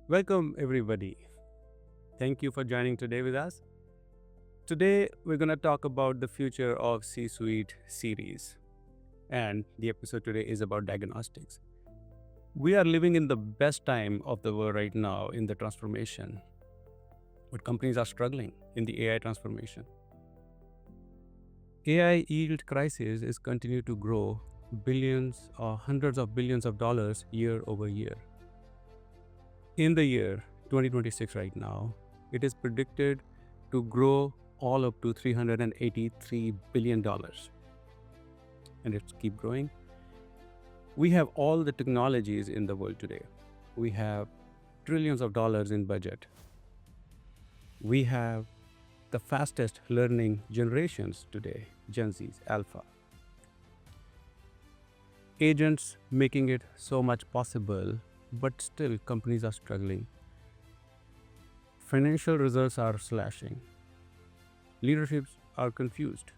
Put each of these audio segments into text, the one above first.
Welcome, everybody. Thank you for joining today with us. Today, we're going to talk about the future of C Suite series. And the episode today is about diagnostics. We are living in the best time of the world right now in the transformation, but companies are struggling in the AI transformation. AI yield crisis is continuing to grow billions or hundreds of billions of dollars year over year. In the year 2026 right now, it is predicted to grow all up to $383 billion. And it's keep growing. We have all the technologies in the world today. We have trillions of dollars in budget. We have the fastest learning generations today, Gen Z's, Alpha. Agents making it so much possible, but still companies are struggling. Financial results are slashing. Leaderships are confused.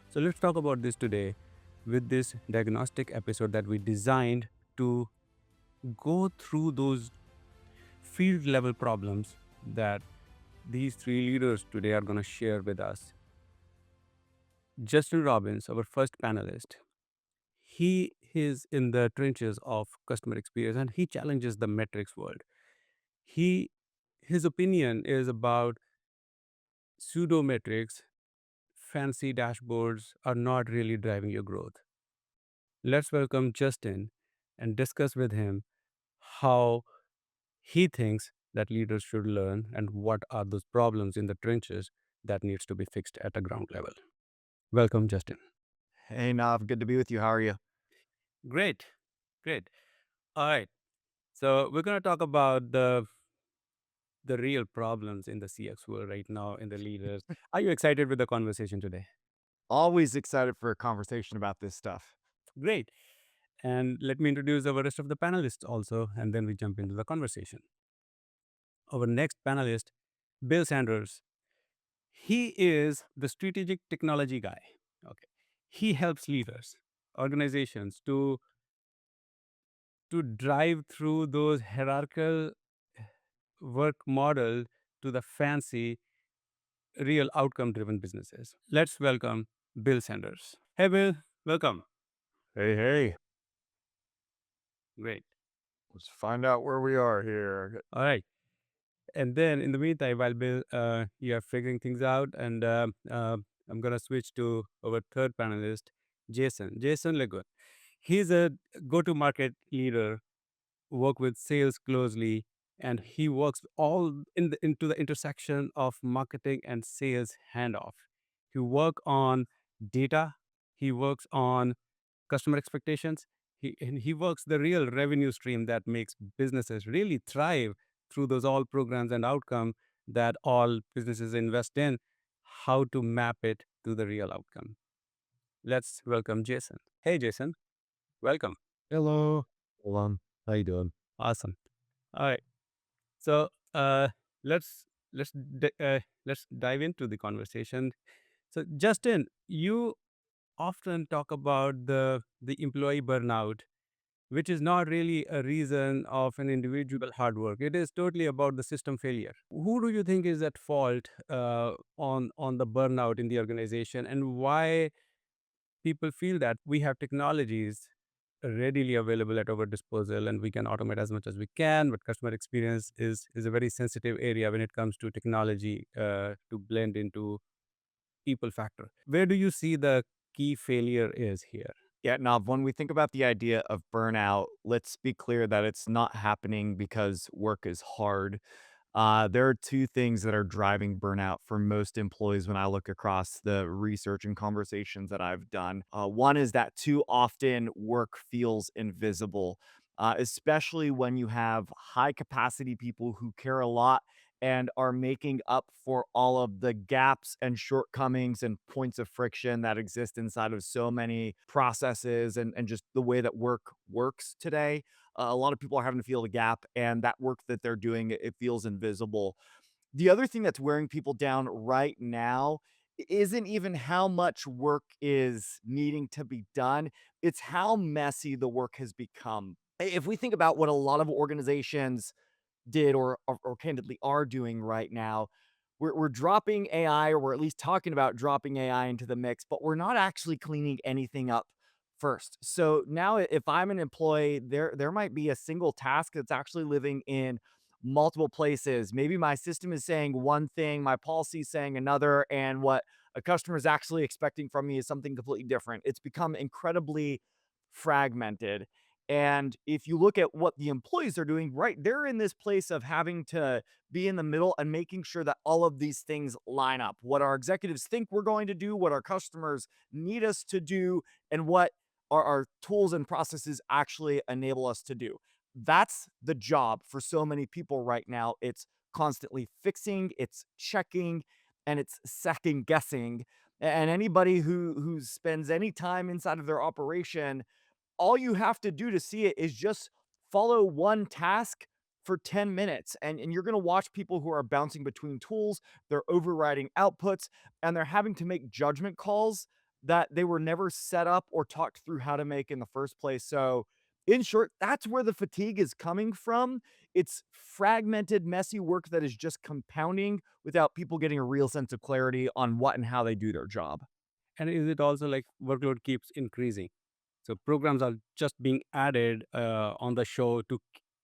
So let's talk about this today with this diagnostic episode that we designed to go through those field level problems that these three leaders today are going to share with us. Justin Robbins, our first panelist, he is in the trenches of customer experience and he challenges the metrics world. His opinion is about pseudo metrics. Fancy dashboards are not really driving your growth. Let's welcome Justin and discuss with him how he thinks that leaders should learn and what are those problems in the trenches that needs to be fixed at a ground level. Welcome, Justin. Hey, Nav, good to be with you. How are you? Great, great. All right. So we're going to talk about the real problems in the CX world right now in the leaders. Are you excited with the conversation today? Always excited for a conversation about this stuff. Great. And let me introduce our rest of the panelists also, and then we jump into the conversation. Our next panelist, Bill Sanders. He is the strategic technology guy. Okay. He helps leaders, organizations to drive through those hierarchical work model to the fancy, real outcome driven businesses. Let's welcome Bill Sanders. Hey, Bill, welcome. Hey, Great. let's find out where we are here. All right. And then in the meantime, while Bill, you are figuring things out, and I'm going to switch to our third panelist, Jason LeGunn. He's a go to market leader, work with sales closely, and he works all into the intersection of marketing and sales handoff. He work on data, he works on customer expectations, and he works the real revenue stream that makes businesses really thrive through those all programs and outcome that all businesses invest in, how to map it to the real outcome. Let's welcome Jason. Hey, Jason, welcome. Hello. Hold on. How you doing? Awesome. All right. So let's let's dive into the conversation. So Justin, you often talk about the employee burnout, which is not really a reason of an individual hard work. It is totally about the system failure. Who do you think is at fault on the burnout in the organization, and why people feel that we have technologies readily available at our disposal and we can automate as much as we can, but customer experience is a very sensitive area when it comes to technology to blend into people factor. Where do you see the key failure is here? Yeah, Nav, when we think about the idea of burnout, let's be clear that it's not happening because work is hard. There are two things that are driving burnout for most employees when I look across the research and conversations that I've done. One is that too often work feels invisible, especially when you have high capacity people who care a lot and are making up for all of the gaps and shortcomings and points of friction that exist inside of so many processes and just the way that work works today. A lot of people are having to feel the gap, and that work that they're doing, it feels invisible. The other thing that's wearing people down right now isn't even how much work is needing to be done, it's how messy the work has become. If we think about what a lot of organizations did or candidly are doing right now, we're dropping AI, or we're at least talking about dropping AI into the mix, but we're not actually cleaning anything up first. So now if I'm an employee, there might be a single task that's actually living in multiple places. Maybe my system is saying one thing, my policy is saying another, and what a customer is actually expecting from me is something completely different. It's become incredibly fragmented. And if you look at what the employees are doing, right, they're in this place of having to be in the middle and making sure that all of these things line up. What our executives think we're going to do, what our customers need us to do, and what our tools and processes actually enable us to do. That's the job for so many people right now. It's constantly fixing, it's checking, and it's second guessing. And anybody who spends any time inside of their operation, all you have to do to see it is just follow one task for 10 minutes, and you're going to watch people who are bouncing between tools, they're overriding outputs, and they're having to make judgment calls that they were never set up or talked through how to make in the first place. So in short, that's where the fatigue is coming from. It's fragmented, messy work that is just compounding without people getting a real sense of clarity on what and how they do their job. And is it also like workload keeps increasing? So programs are just being added on the show to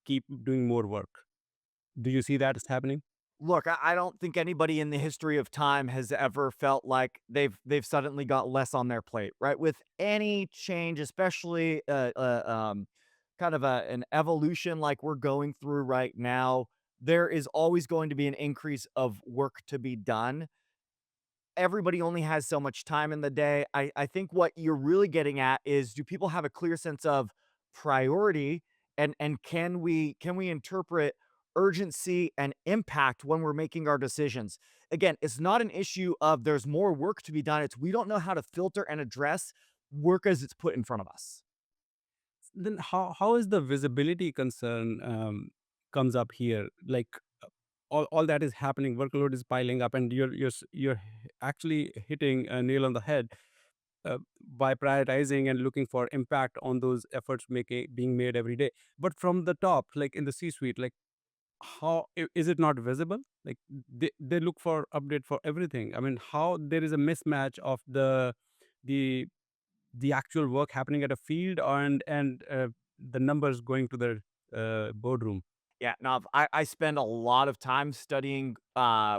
keep doing more work. Do you see that is happening? Look, I don't think anybody in the history of time has ever felt like they've suddenly got less on their plate, right? With any change, especially kind of an evolution like we're going through right now, there is always going to be an increase of work to be done. Everybody only has so much time in the day. I think what you're really getting at is, do people have a clear sense of priority, and can we interpret urgency and impact when we're making our decisions? Again, it's not an issue of there's more work to be done. It's we don't know how to filter and address work as it's put in front of us. Then how is the visibility concern comes up here? Like all that is happening, workload is piling up, and you're actually hitting a nail on the head by prioritizing and looking for impact on those efforts making being made every day. But from the top, like in the C-suite, like is it not visible? Like they look for update for everything. I mean, how there is a mismatch of the the actual work happening at a field and the numbers going to the boardroom. Yeah, no, I spend a lot of time studying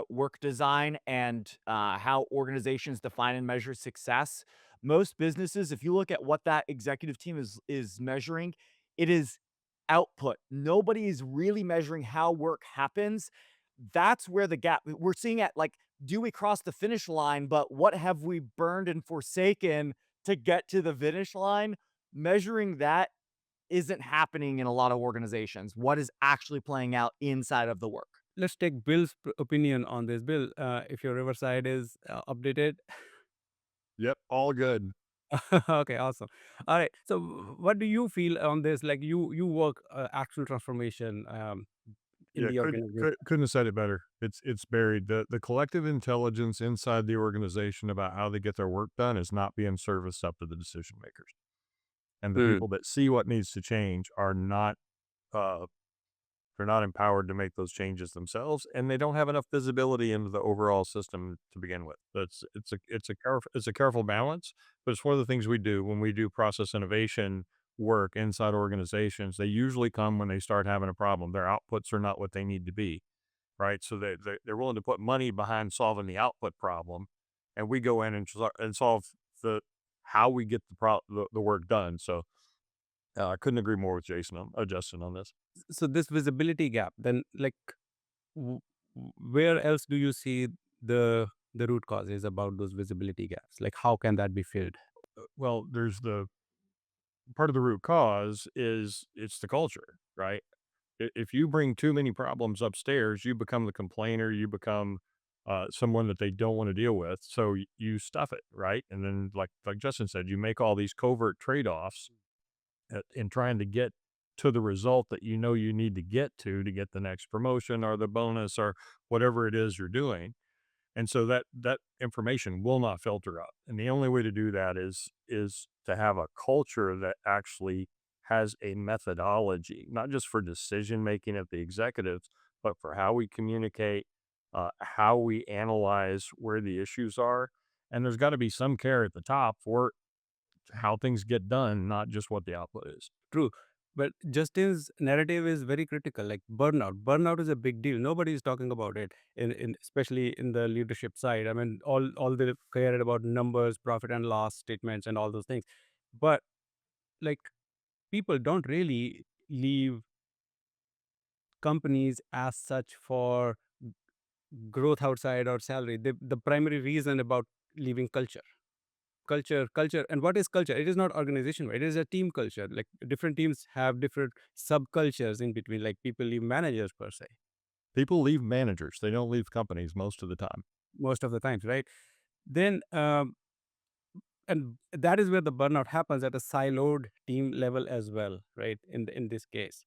work design and how organizations define and measure success. Most businesses, if you look at what that executive team is measuring, it is output. Nobody is really measuring how work happens. That's where the gap we're seeing at, like, do we cross the finish line? But what have we burned and forsaken to get to the finish line? Measuring that isn't happening in a lot of organizations. What is actually playing out inside of the work? Let's take Bill's opinion on this. Bill, if your Riverside is updated. Yep, all good. Okay, awesome. All right. So, what do you feel on this? Like you work actual transformation in Yeah, the organization. couldn't have said it better. It's buried. The collective intelligence inside the organization about how they get their work done is not being serviced up to the decision makers. And the Mm. people that see what needs to change are not uh they're not empowered to make those changes themselves, and they don't have enough visibility into the overall system to begin with. It's a careful balance, but it's one of the things we do when we do process innovation work inside organizations. They usually come when they start having a problem. Their outputs are not what they need to be, right? So they're willing to put money behind solving the output problem, and we go in and solve the how we get the work done. So I couldn't agree more with Justin on this. So this visibility gap, then like w- where else do you see the root causes about those visibility gaps? Like how can that be filled? Well, there's the part of the root cause is it's the culture, right? If you bring too many problems upstairs, you become the complainer, you become someone that they don't want to deal with. So you stuff it, right? And then, like Justin said, you make all these covert trade offs in trying to get to the result that you know you need to get the next promotion or the bonus or whatever it is you're doing. And so that information will not filter up. And the only way to do that is to have a culture that actually has a methodology, not just for decision making at the executives, but for how we communicate, how we analyze where the issues are. And there's got to be some care at the top for how things get done, not just what the output is. True. But Justin's narrative is very critical, like burnout. Burnout is a big deal. Nobody is talking about it, in especially in the leadership side. I mean, all they care about numbers, profit and loss statements, and all those things. But like people don't really leave companies as such for growth outside or salary. The primary reason about leaving culture. And what is culture? It is not organization, right? It is a team culture. Like different teams have different subcultures in between, like people leave managers per se, People leave managers, they don't leave companies most of the time. most of the times, right? Then and that is where the burnout happens, at a siloed team level as well, right? In this case.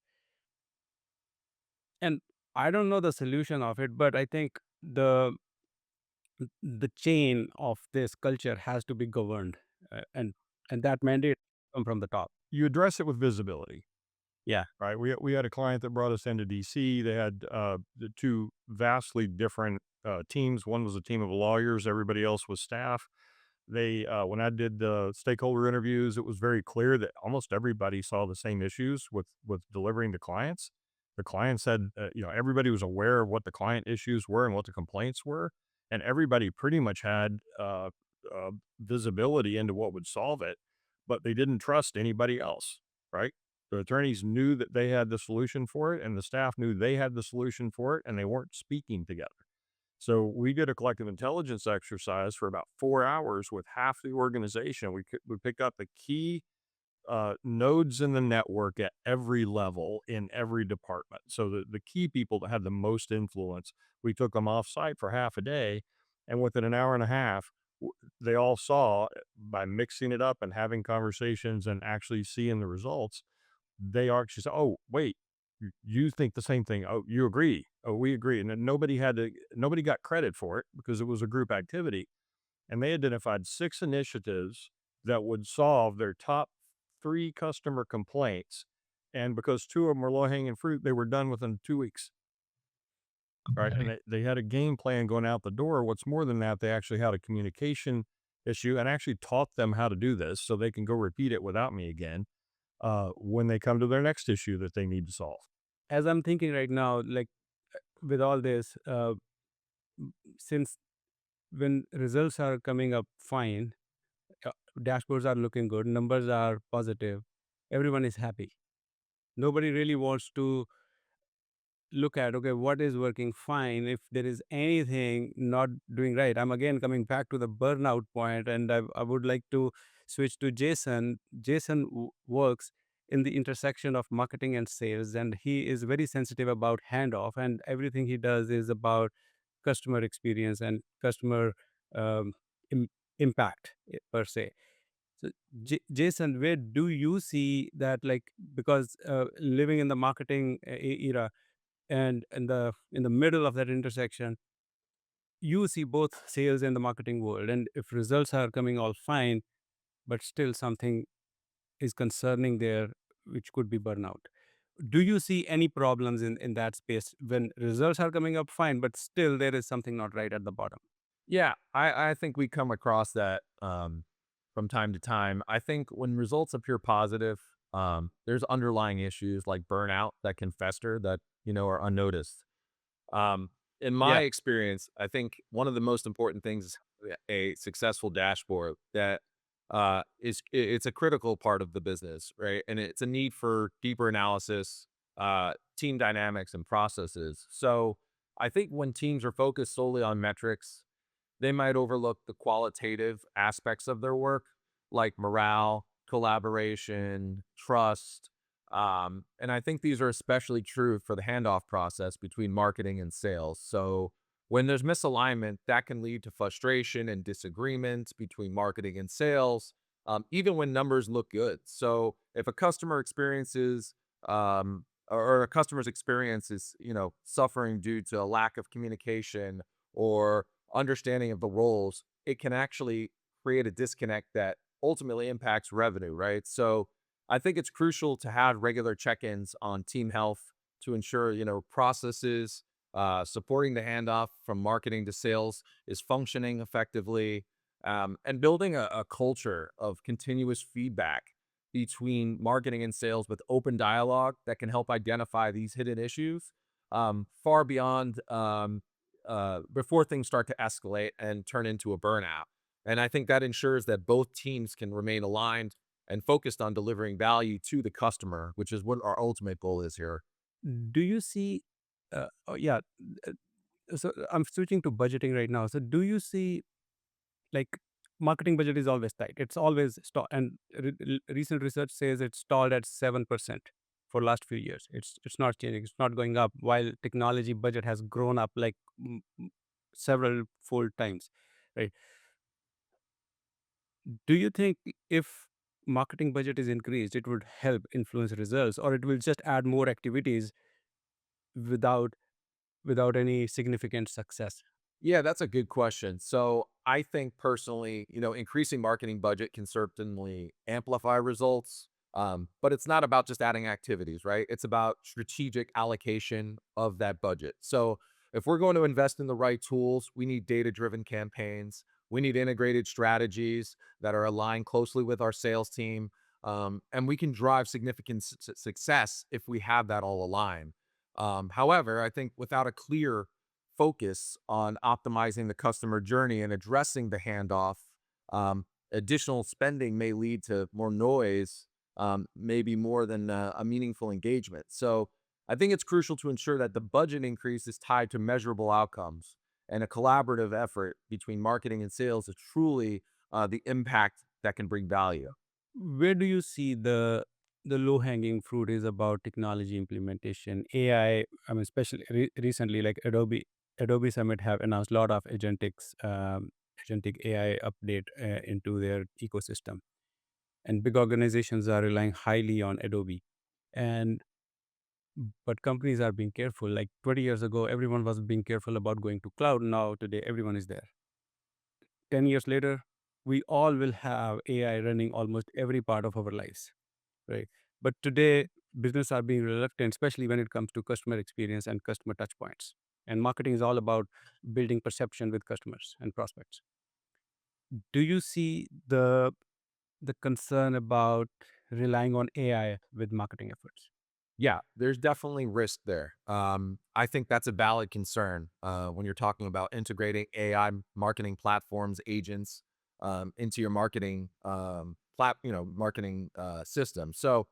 And I don't know the solution of it, but I think the chain of this culture has to be governed, and that mandate come from the top. You address it with visibility. Yeah. Right. We had a client that brought us into DC. They had the two vastly different teams. One was a team of lawyers. Everybody else was staff. They when I did the stakeholder interviews, it was very clear that almost everybody saw the same issues with delivering to clients. The client said, everybody was aware of what the client issues were and what the complaints were, and everybody pretty much had visibility into what would solve it, but they didn't trust anybody else. Right. The attorneys knew that they had the solution for it, and the staff knew they had the solution for it, and they weren't speaking together. So we did a collective intelligence exercise for about 4 hours with half the organization. We picked up the key nodes in the network at every level in every department. So the key people that had the most influence, we took them off site for half a day, and within an hour and a half, they all saw by mixing it up and having conversations and actually seeing the results, they actually said, "Oh, wait, you think the same thing. Oh, you agree. Oh, we agree." And then nobody got credit for it because it was a group activity. And they identified 6 initiatives that would solve their top 3 customer complaints. And because 2 of them were low-hanging fruit, they were done within 2 weeks, right? And Okay. they had a game plan going out the door. What's more than that, they actually had a communication issue and actually taught them how to do this so they can go repeat it without me again when they come to their next issue that they need to solve. As I'm thinking right now, like with all this, since when results are coming up fine, uh, dashboards are looking good, numbers are positive, everyone is happy. Nobody really wants to look at, okay, what is working fine, if there is anything not doing right. I'm again coming back to the burnout point, and I would like to switch to Jason. Jason works in the intersection of marketing and sales, and he is very sensitive about handoff, and everything he does is about customer experience and customer um, Im- impact, per se. So, Jason, where do you see that, like, because living in the marketing era, and in the middle of that intersection, you see both sales and the marketing world, and if results are coming all fine, but still something is concerning there, which could be burnout. Do you see any problems in that space when results are coming up fine, but still there is something not right at the bottom? Yeah, I think we come across that from time to time. I think when results appear positive, there's underlying issues like burnout that can fester that are unnoticed. In my Yeah. experience, I think one of the most important things is a successful dashboard that it's a critical part of the business, right? And it's a need for deeper analysis, team dynamics, and processes. So I think when teams are focused solely on metrics, they might overlook the qualitative aspects of their work, like morale, collaboration, trust. And I think these are especially true for the handoff process between marketing and sales. So when there's misalignment, that can lead to frustration and disagreement between marketing and sales, even when numbers look good. So if a customer experiences or a customer's experience is, suffering due to a lack of communication or understanding of the roles, it can actually create a disconnect that ultimately impacts revenue, right? So I think it's crucial to have regular check-ins on team health to ensure, processes, supporting the handoff from marketing to sales is functioning effectively, and building a culture of continuous feedback between marketing and sales with open dialogue that can help identify these hidden issues far beyond before things start to escalate and turn into a burnout. And I think that ensures that both teams can remain aligned and focused on delivering value to the customer, which is what our ultimate goal is here. Do you see, oh, yeah, uh, so I'm switching to budgeting right now. So do you see, like, marketing budget is always tight. It's always stalled, and recent research says it's stalled at 7% for last few years. It's not changing. It's not going up. While technology budget has grown up like several fold times, right? Do you think if marketing budget is increased, it would help influence results, or it will just add more activities without any significant success? Yeah, that's a good question. So I think personally, increasing marketing budget can certainly amplify results, but it's not about just adding activities, right? It's about strategic allocation of that budget. So if we're going to invest in the right tools, we need data-driven campaigns. We need integrated strategies that are aligned closely with our sales team. And we can drive significant success if we have that all aligned. However, I think without a clear focus on optimizing the customer journey and addressing the handoff, additional spending may lead to more noise, maybe more than a meaningful engagement. So I think it's crucial to ensure that the budget increase is tied to measurable outcomes and a collaborative effort between marketing and sales is truly the impact that can bring value. Where do you see the low hanging fruit is about technology implementation, AI? I mean, especially recently, like Adobe Summit have announced a lot of agentic AI update into their ecosystem, and big organizations are relying highly on Adobe. And but companies are being careful. Like 20 years ago, everyone was being careful about going to cloud. Now today, everyone is there. 10 years later, we all will have AI running almost every part of our lives, right? But today, business are being reluctant, especially when it comes to customer experience and customer touch points. And marketing is all about building perception with customers and prospects. Do you see the concern about relying on AI with marketing efforts? Yeah, there's definitely risk there. I think that's a valid concern when you're talking about integrating AI marketing platforms, agents into your marketing marketing system. So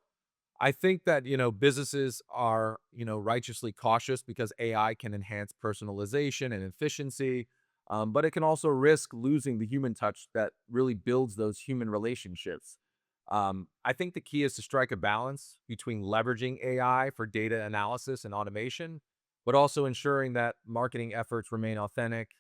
I think that, businesses are, righteously cautious because AI can enhance personalization and efficiency, but it can also risk losing the human touch that really builds those human relationships. I think the key is to strike a balance between leveraging AI for data analysis and automation, but also ensuring that marketing efforts remain authentic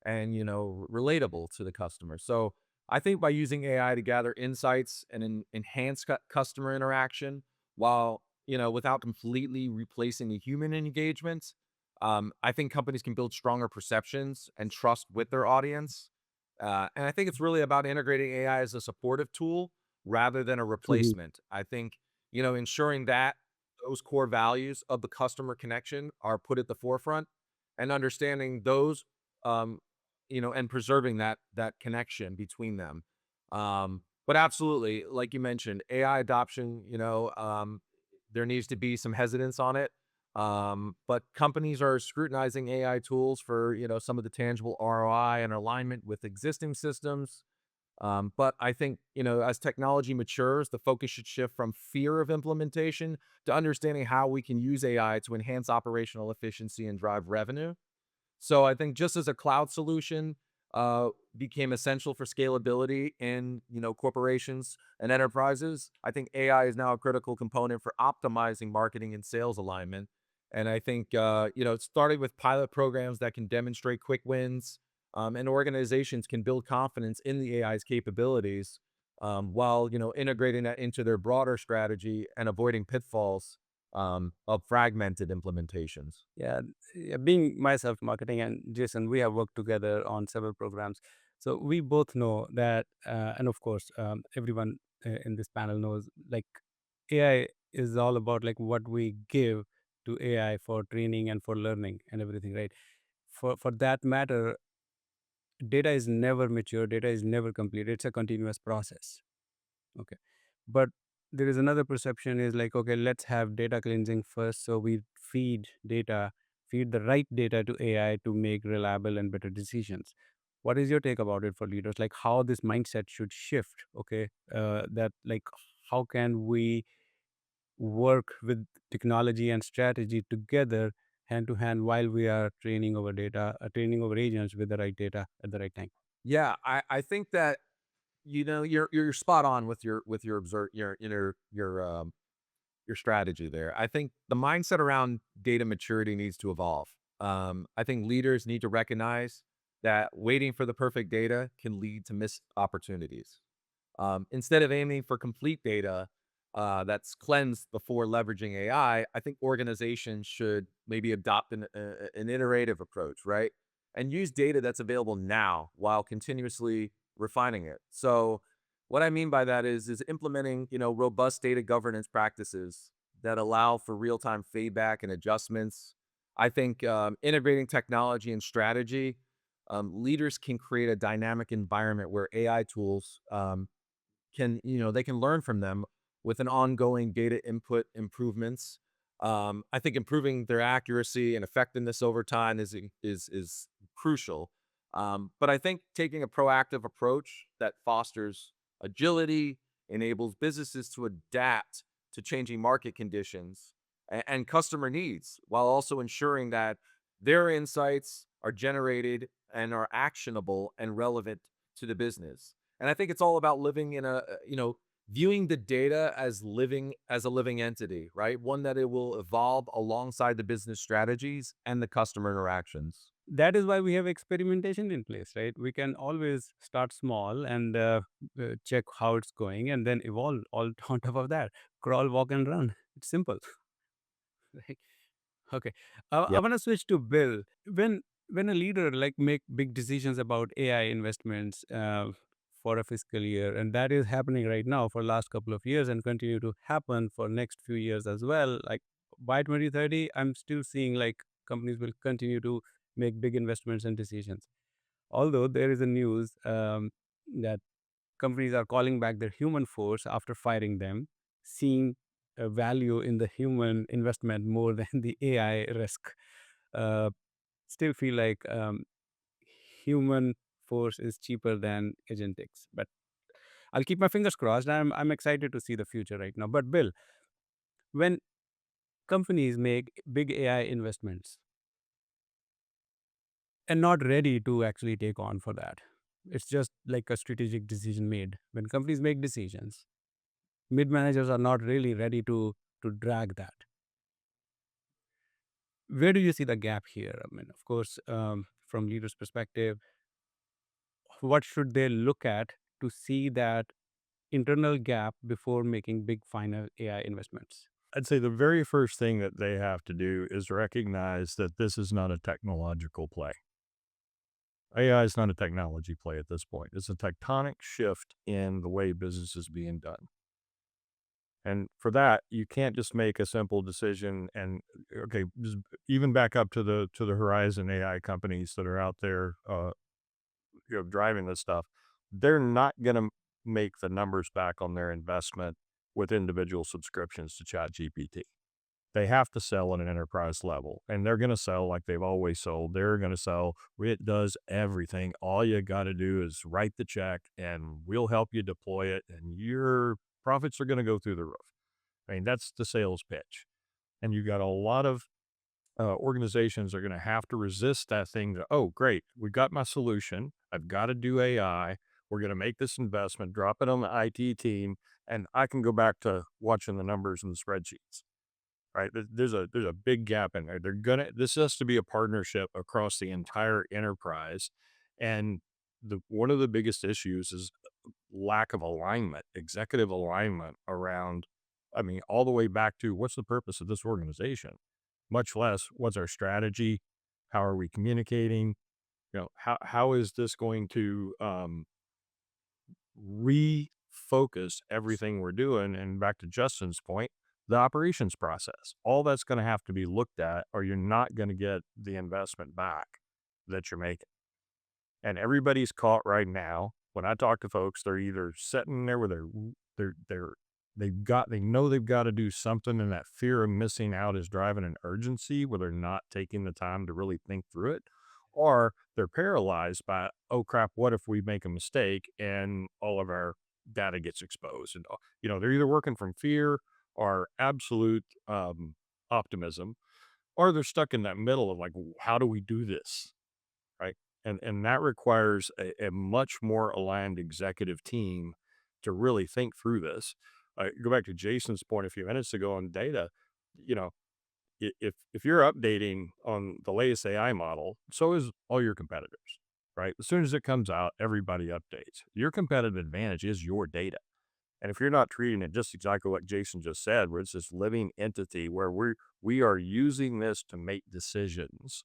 and, relatable to the customer. So I think by using AI to gather insights and enhance customer interaction, while without completely replacing the human engagement, I think companies can build stronger perceptions and trust with their audience. And I think it's really about integrating AI as a supportive tool rather than a Mhm. replacement. I think ensuring that those core values of the customer connection are put at the forefront, and understanding those, um, and preserving that connection between them. But absolutely, like you mentioned, AI adoption, there needs to be some hesitance on it. But companies are scrutinizing AI tools for, some of the tangible ROI and alignment with existing systems. But I think, as technology matures, the focus should shift from fear of implementation to understanding how we can use AI to enhance operational efficiency and drive revenue. So I think just as a cloud solution became essential for scalability in corporations and enterprises, I think AI is now a critical component for optimizing marketing and sales alignment. And I think it started with pilot programs that can demonstrate quick wins, and organizations can build confidence in the AI's capabilities while integrating that into their broader strategy and avoiding pitfalls of fragmented implementations. Yeah, yeah, being myself marketing and Jason, we have worked together on several programs. So we both know that, and of course, everyone in this panel knows, like, AI is all about like what we give to AI for training and for learning and everything, right? For that matter, data is never mature, data is never complete. It's a continuous process. Okay. But there is another perception is like, okay, let's have data cleansing first. So we feed the right data to AI to make reliable and better decisions. What is your take about it for leaders? Like how this mindset should shift? Okay. That like, how can we work with technology and strategy together hand to hand while we are training our data, training our agents with the right data at the right time? Yeah, I think that you're spot on with your your strategy there. I think the mindset around data maturity needs to evolve. I think leaders need to recognize that waiting for the perfect data can lead to missed opportunities. Instead of aiming for complete data that's cleansed before leveraging I think organizations should maybe adopt an iterative approach, right? And use data that's available now while continuously refining it. So, what I mean by that is implementing robust data governance practices that allow for real time feedback and adjustments. I think integrating technology and strategy, leaders can create a dynamic environment where AI tools they can learn from them with an ongoing data input improvements. I think improving their accuracy and effectiveness over time is crucial. But I think taking a proactive approach that fosters agility, enables businesses to adapt to changing market conditions and customer needs, while also ensuring that their insights are generated and are actionable and relevant to the business. And I think it's all about living in viewing the data as a living entity, right? One that it will evolve alongside the business strategies and the customer interactions. That is why we have experimentation in place, right? We can always start small and check how it's going and then evolve all on top of that. Crawl, walk, and run. It's simple. Right? Okay. I Yep. want to switch to Bill. When a leader like make big decisions about AI investments for a fiscal year, and that is happening right now for last couple of years and continue to happen for next few years as well. Like by 2030, I'm still seeing like companies will continue to make big investments and decisions. Although there is a news that companies are calling back their human force after firing them, seeing a value in the human investment more than the AI risk. Uh, Still feel like human force is cheaper than agentics, but I'll keep my fingers crossed. I'm excited to see the future right now. But Bill, when companies make big AI investments and not ready to actually take on for that, it's just like a strategic decision made. When companies make decisions, mid managers are not really ready to drag that. Where do you see the gap here? I mean, of course, from leaders' perspective, what should they look at to see that internal gap before making big final AI investments? I'd say the very first thing that they have to do is recognize that this is not a technological play. AI is not a technology play at this point. It's a tectonic shift in the way business is being done. And for that, you can't just make a simple decision and okay, just even back up to the horizon AI companies that are out there driving this stuff. They're not going to make the numbers back on their investment with individual subscriptions to ChatGPT. They have to sell at an enterprise level, and they're going to sell like they've always sold. They're going to sell, it does everything. All you got to do is write the check, and we'll help you deploy it, and your profits are going to go through the roof. I mean, that's the sales pitch. And you got a lot of organizations are going to have to resist that thing that, oh, great, we got my solution. I've got to do AI. We're going to make this investment, drop it on the IT team, and I can go back to watching the numbers and the spreadsheets. Right? There's a big gap in there. This has to be a partnership across the entire enterprise, and the one of the biggest issues is lack of alignment, executive alignment around. I mean, all the way back to what's the purpose of this organization, much less what's our strategy, how are we communicating, how is this going to refocus focus everything we're doing. And back to Justin's point, the operations process, all that's going to have to be looked at, or you're not going to get the investment back that you're making. And everybody's caught right now. When I talk to folks, they're either sitting there where they know they've got to do something, and that fear of missing out is driving an urgency where they're not taking the time to really think through it, or they're paralyzed by, oh crap, what if we make a mistake and all of our data gets exposed? And they're either working from fear or absolute optimism, or they're stuck in that middle of like, how do we do this? Right. And that requires a much more aligned executive team to really think through this. Go back to Jason's point a few minutes ago on data. You know, if you're updating on the latest AI model, so is all your competitors, right? As soon as it comes out, everybody updates. Your competitive advantage is your data. And if you're not treating it just exactly what Jason just said, where it's this living entity where we are using this to make decisions.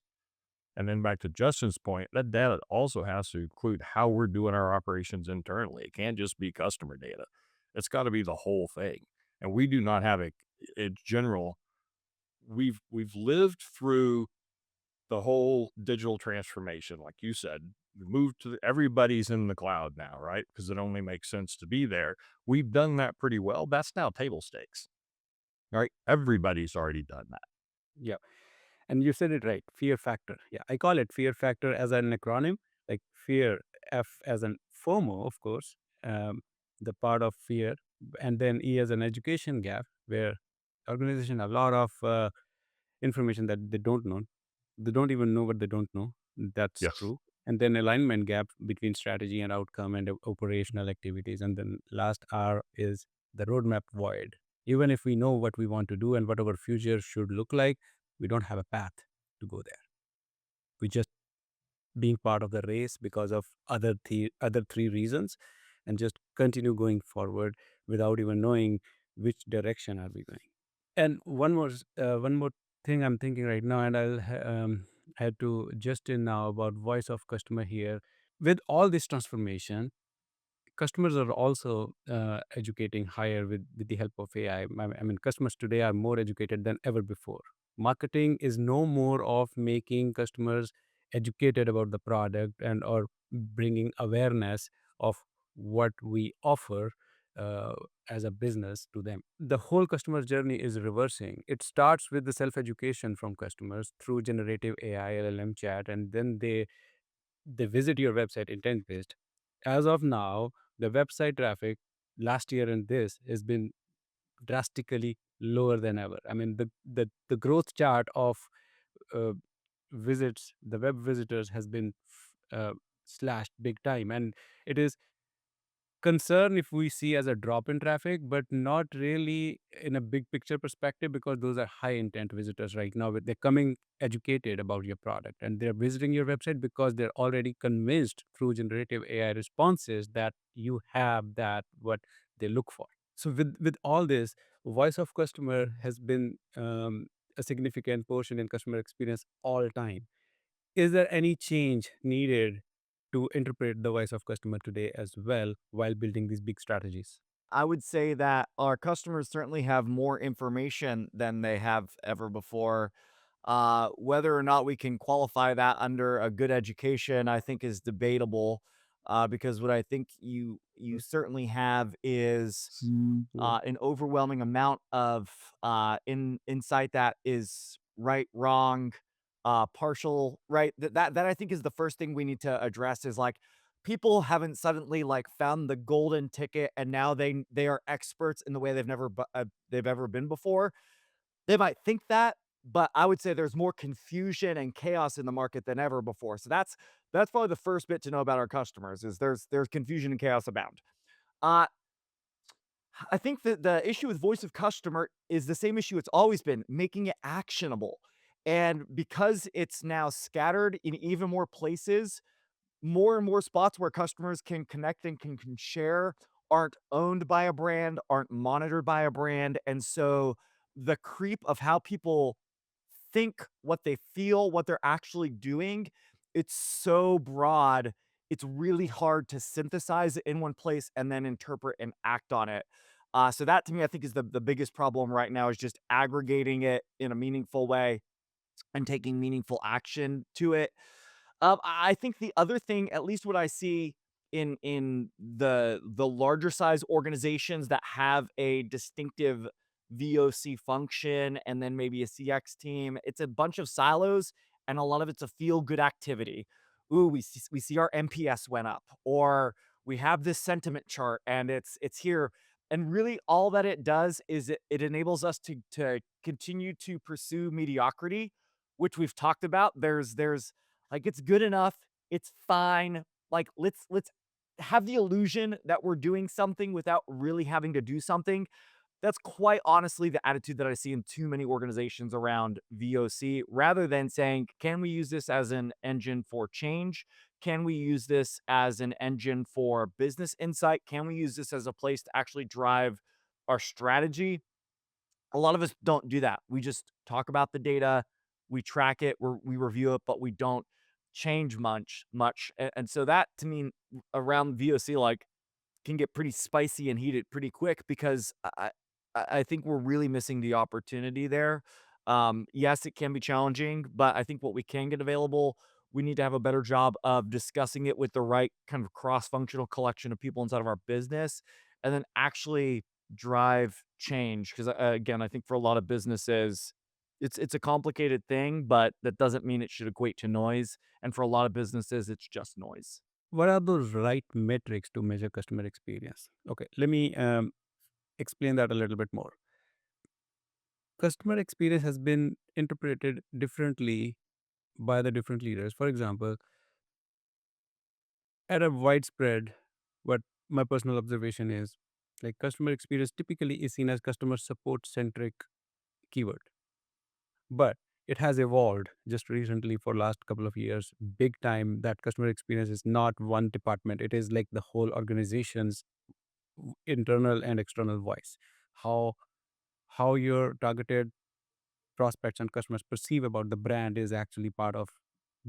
And then back to Justin's point, that data also has to include how we're doing our operations internally. It can't just be customer data. It's got to be the whole thing. And we do not have a general. We've lived through the whole digital transformation, like you said. We moved to everybody's in the cloud now, right? Because it only makes sense to be there. We've done that pretty well. That's now table stakes, right? Everybody's already done that. Yeah. And you said it right, fear factor. Yeah, I call it fear factor as an acronym, like fear, F as an FOMO, of course, the part of fear, and then E as an education gap, where organization have a lot of information that they don't know. They don't even know what they don't know. That's Yes. true. And then alignment gap between strategy and outcome and operational activities. And then last R is the roadmap void. Even if we know what we want to do and what our future should look like, we don't have a path to go there. We just being part of the race because of other three reasons, and just continue going forward without even knowing which direction are we going. And one more thing I'm thinking right now, and I'll head to Justin now about voice of customer here. With all this transformation, customers are also educating higher with the help of AI. I mean, customers today are more educated than ever before. Marketing is no more of making customers educated about the product and or bringing awareness of what we offer uh, as a business to them. The whole customer journey is reversing. It starts with the self-education from customers through generative AI, LLM chat, and then they visit your website intent based. As of now, the website traffic last year and this has been drastically lower than ever. I mean, the growth chart of uh, visits, the web visitors has been slashed big time, and it is concern if we see as a drop in traffic, but not really in a big picture perspective, because those are high intent visitors right now. They're coming educated about your product and they're visiting your website because they're already convinced through generative AI responses that you have that what they look for. So with all this, voice of customer has been a significant portion in customer experience all time. Is there any change needed to interpret the voice of customer today as well while building these big strategies? I would say that our customers certainly have more information than they have ever before. Whether or not we can qualify that under a good education, I think is debatable. Because what I think you certainly have is Yeah. an overwhelming amount of insight that is right, wrong, partial, right. That I think is the first thing we need to address is like people haven't suddenly like found the golden ticket and now they are experts in the way they've ever been before. They might think that, but I would say there's more confusion and chaos in the market than ever before. So that's probably the first bit to know about our customers is there's confusion and chaos abound. Uh, I think that the issue with voice of customer is the same issue it's always been, making it actionable. And because it's now scattered in even more places, more and more spots where customers can connect and can share aren't owned by a brand, aren't monitored by a brand. And so the creep of how people think, what they feel, what they're actually doing, it's so broad. it's really hard to synthesize it in one place and then interpret and act on it. So that to me, I think is the biggest problem right now is just aggregating it in a meaningful way and taking meaningful action to it. I think the other thing, at least what I see in the larger size organizations that have a distinctive VOC function and then maybe a CX team, it's a bunch of silos and a lot of it's a feel good activity. Ooh, we see our NPS went up, or we have this sentiment chart and it's here. And really, all that it does is it enables us to continue to pursue mediocrity, which we've talked about. There's like it's good enough, it's fine. Like let's have the illusion that we're doing something without really having to do something. That's quite honestly the attitude that I see in too many organizations around VOC, rather than saying, can we use this as an engine for change? Can we use this as an engine for business insight? Can we use this as a place to actually drive our strategy? A lot of us don't do that. We just talk about the data, we track it, we review it, but we don't change much. And so that to me around VOC like can get pretty spicy and heated pretty quick because I think we're really missing the opportunity there. Yes, it can be challenging, but I think what we can get available, we need to have a better job of discussing it with the right kind of cross-functional collection of people inside of our business, and then actually drive change. Because again, I think for a lot of businesses, it's a complicated thing, but that doesn't mean it should equate to noise. And for a lot of businesses, it's just noise. What are those right metrics to measure customer experience? Okay, let me explain that a little bit more. Customer experience has been interpreted differently by the different leaders. For example, at a widespread, what my personal observation is, like customer experience typically is seen as customer support centric keyword, but it has evolved just recently for last couple of years big time that customer experience is not one department, it is like the whole organization's internal and external voice. How your targeted prospects and customers perceive about the brand is actually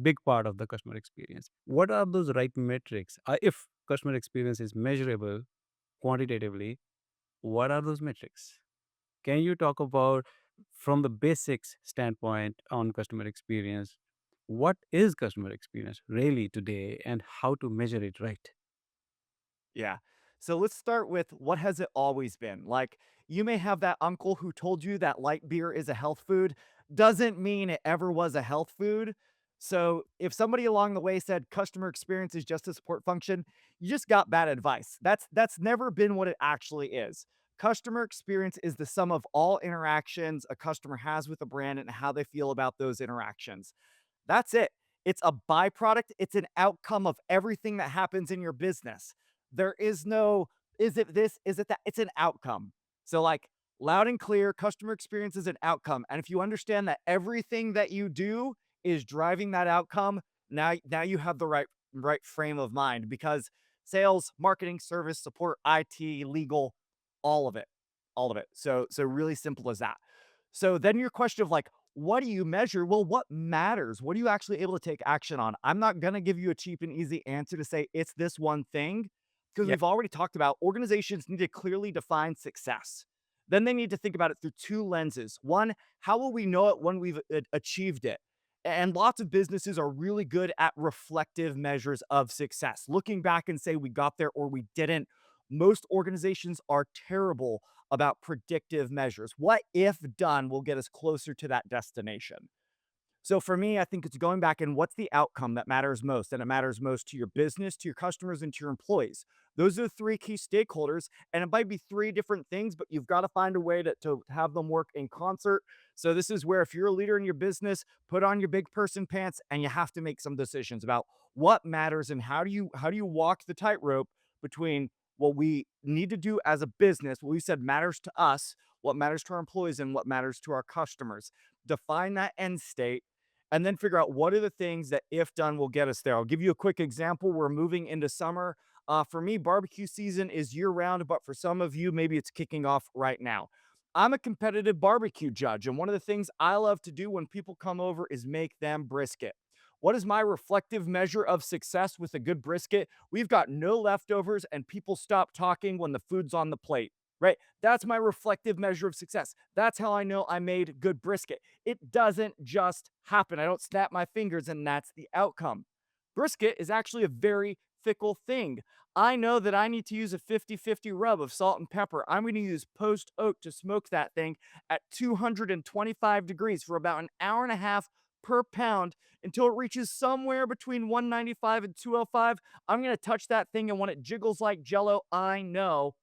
big part of the customer experience. What are those right metrics? If customer experience is measurable quantitatively, what are those metrics? Can you talk about from the basics standpoint on customer experience? What is customer experience really today and how to measure it right? Yeah. So let's start with what has it always been? Like, you may have that uncle who told you that light beer is a health food, doesn't mean it ever was a health food. So if somebody along the way said customer experience is just a support function, you just got bad advice. That's never been what it actually is. Customer experience is the sum of all interactions a customer has with a brand and how they feel about those interactions. That's it. It's a byproduct. It's an outcome of everything that happens in your business. There is no, is it this? Is it that? It's an outcome. So, like, loud and clear, customer experience is an outcome. And if you understand that everything that you do is driving that outcome, now you have the right frame of mind because sales, marketing, service, support, IT, legal, all of it, all of it. So really simple as that. So then your question of like, what do you measure? Well, what matters? What are you actually able to take action on? I'm not going to give you a cheap and easy answer to say it's this one thing because Yeah. we've already talked about organizations need to clearly define success. Then they need to think about it through two lenses. One, how will we know it when we've achieved it? And lots of businesses are really good at reflective measures of success, looking back and say we got there or we didn't. Most organizations are terrible about predictive measures. What if done will get us closer to that destination? So for me, I think it's going back and what's the outcome that matters most? And it matters most to your business, to your customers, and to your employees. Those are the three key stakeholders. And it might be three different things, but you've got to find a way to have them work in concert. So this is where if you're a leader in your business, put on your big person pants and you have to make some decisions about what matters and how do you walk the tightrope between what we need to do as a business, what we said matters to us, what matters to our employees, and what matters to our customers. Define that end state and then figure out what are the things that, if done, will get us there. I'll give you a quick example. We're moving into summer. For me, barbecue season is year round, but for some of you, maybe it's kicking off right now. I'm a competitive barbecue judge, and one of the things I love to do when people come over is make them brisket. What is my reflective measure of success with a good brisket? We've got no leftovers and people stop talking when the food's on the plate, right? That's my reflective measure of success. That's how I know I made good brisket. It doesn't just happen. I don't snap my fingers and that's the outcome. Brisket is actually a very fickle thing. I know that I need to use a 50-50 rub of salt and pepper. I'm going to use post oak to smoke that thing at 225 degrees for about an hour and a half per pound until it reaches somewhere between 195 and 205. I'm going to touch that thing, and when it jiggles like jello, I know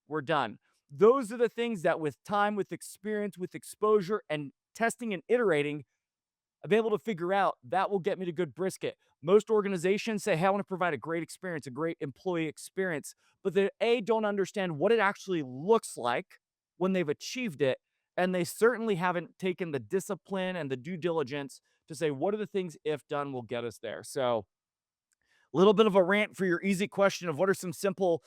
we're done. Those are the things that with time, with experience, with exposure, and testing and iterating, I'm able to figure out that will get me to good brisket. Most organizations say, hey, I want to provide a great experience, a great employee experience, but they don't understand what it actually looks like when they've achieved it. And they certainly haven't taken the discipline and the due diligence to say, what are the things, if done, will get us there. So a little bit of a rant for your easy question of what are some simple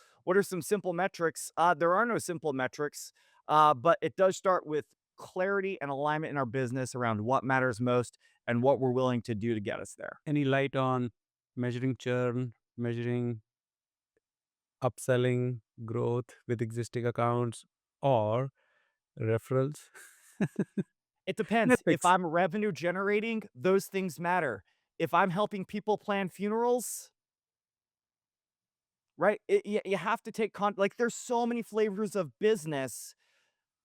metrics. There are no simple metrics, but it does start with clarity and alignment in our business around what matters most and what we're willing to do to get us there. Any light on measuring churn, measuring upselling growth with existing accounts, or referrals? It depends. If Metrics. I'm revenue generating, those things matter. If I'm helping people plan funerals, right? You have to take like there's so many flavors of business.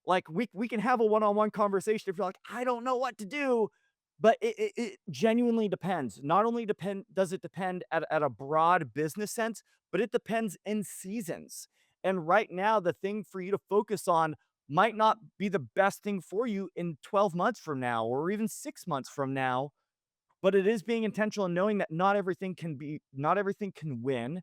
Like we can have a one-on-one conversation if you're like, I don't know what to do, but it genuinely depends. Not only does it depend at a broad business sense, but it depends in seasons. And right now, the thing for you to focus on might not be the best thing for you in 12 months from now or even 6 months from now, but it is being intentional and knowing that not everything can win,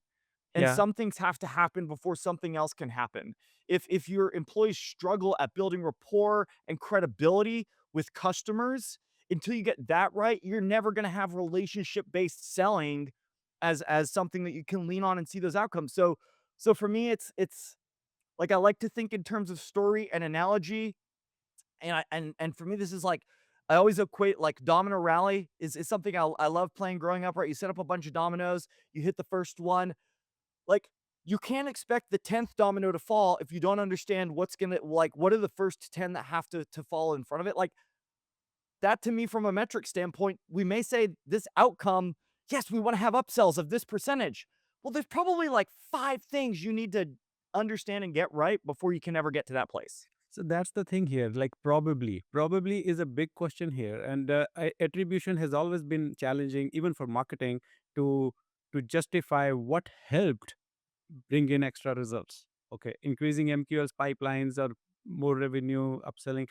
and Yeah. some things have to happen before something else can happen. If your employees struggle at building rapport and credibility with customers, until you get that right, you're never going to have relationship based selling as something that you can lean on and see those outcomes. So for me, it's like I like to think in terms of story and analogy, and for me, this is like I always equate like domino rally is something I love playing growing up. Right, you set up a bunch of dominoes, you hit the first one, like, you can't expect the 10th domino to fall if you don't understand what's gonna like, what are the first 10 that have to fall in front of it? Like, that to me, from a metric standpoint, we may say this outcome, yes, we wanna have upsells of this percentage. Well, there's probably like 5 things you need to understand and get right before you can ever get to that place. So that's the thing here. Like probably is a big question here, and attribution has always been challenging, even for marketing, to to justify what helped bring in extra results. Okay, increasing MQLs, pipelines, or more revenue, upselling.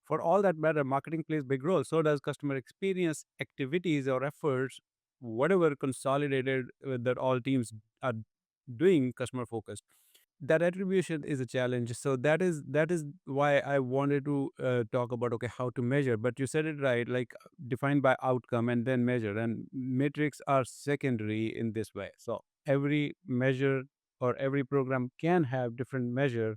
For all that matter, marketing plays big role. So does customer experience activities or efforts, whatever consolidated that all teams are doing customer focused. That attribution is a challenge. So that is why I wanted to talk about, okay, how to measure. But you said it right, like defined by outcome and then measure, and metrics are secondary in this way. So every measure or every program can have different measure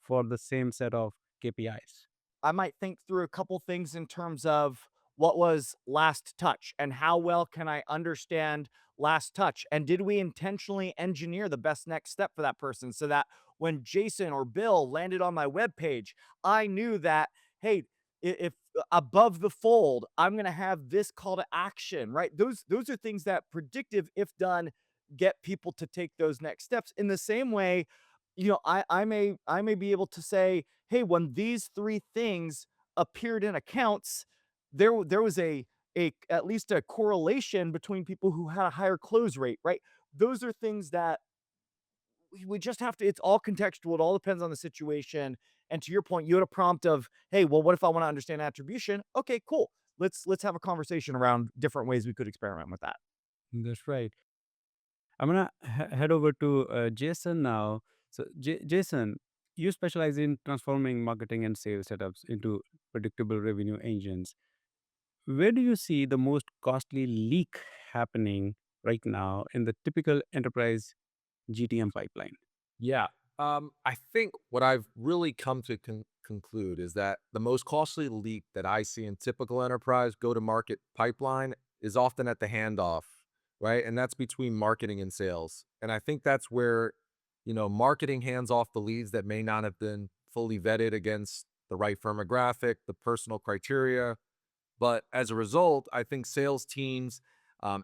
for the same set of KPIs. I might think through a couple things in terms of what was last touch and how well can I understand last touch? And did we intentionally engineer the best next step for that person so that when Jason or Bill landed on my web page, I knew that, hey, if above the fold, I'm going to have this call to action, right? Those are things that predictive, if done, get people to take those next steps. In the same way, I may be able to say, hey, when these 3 things appeared in accounts, there was a at least a correlation between people who had a higher close rate, right? Those are things that we just have to, it's all contextual. It all depends on the situation. And to your point, you had a prompt of, hey, well, what if I want to understand attribution? Okay, cool. Let's have a conversation around different ways we could experiment with that. That's right. I'm gonna head over to Jason now. So, Jason, you specialize in transforming marketing and sales setups into predictable revenue engines. Where do you see the most costly leak happening right now in the typical enterprise GTM pipeline? Yeah. I think what I've really come to conclude is that the most costly leak that I see in typical enterprise go to market pipeline is often at the handoff, right? And that's between marketing and sales. And I think that's where, marketing hands off the leads that may not have been fully vetted against the right firmographic, the personal criteria, but as a result, I think sales teams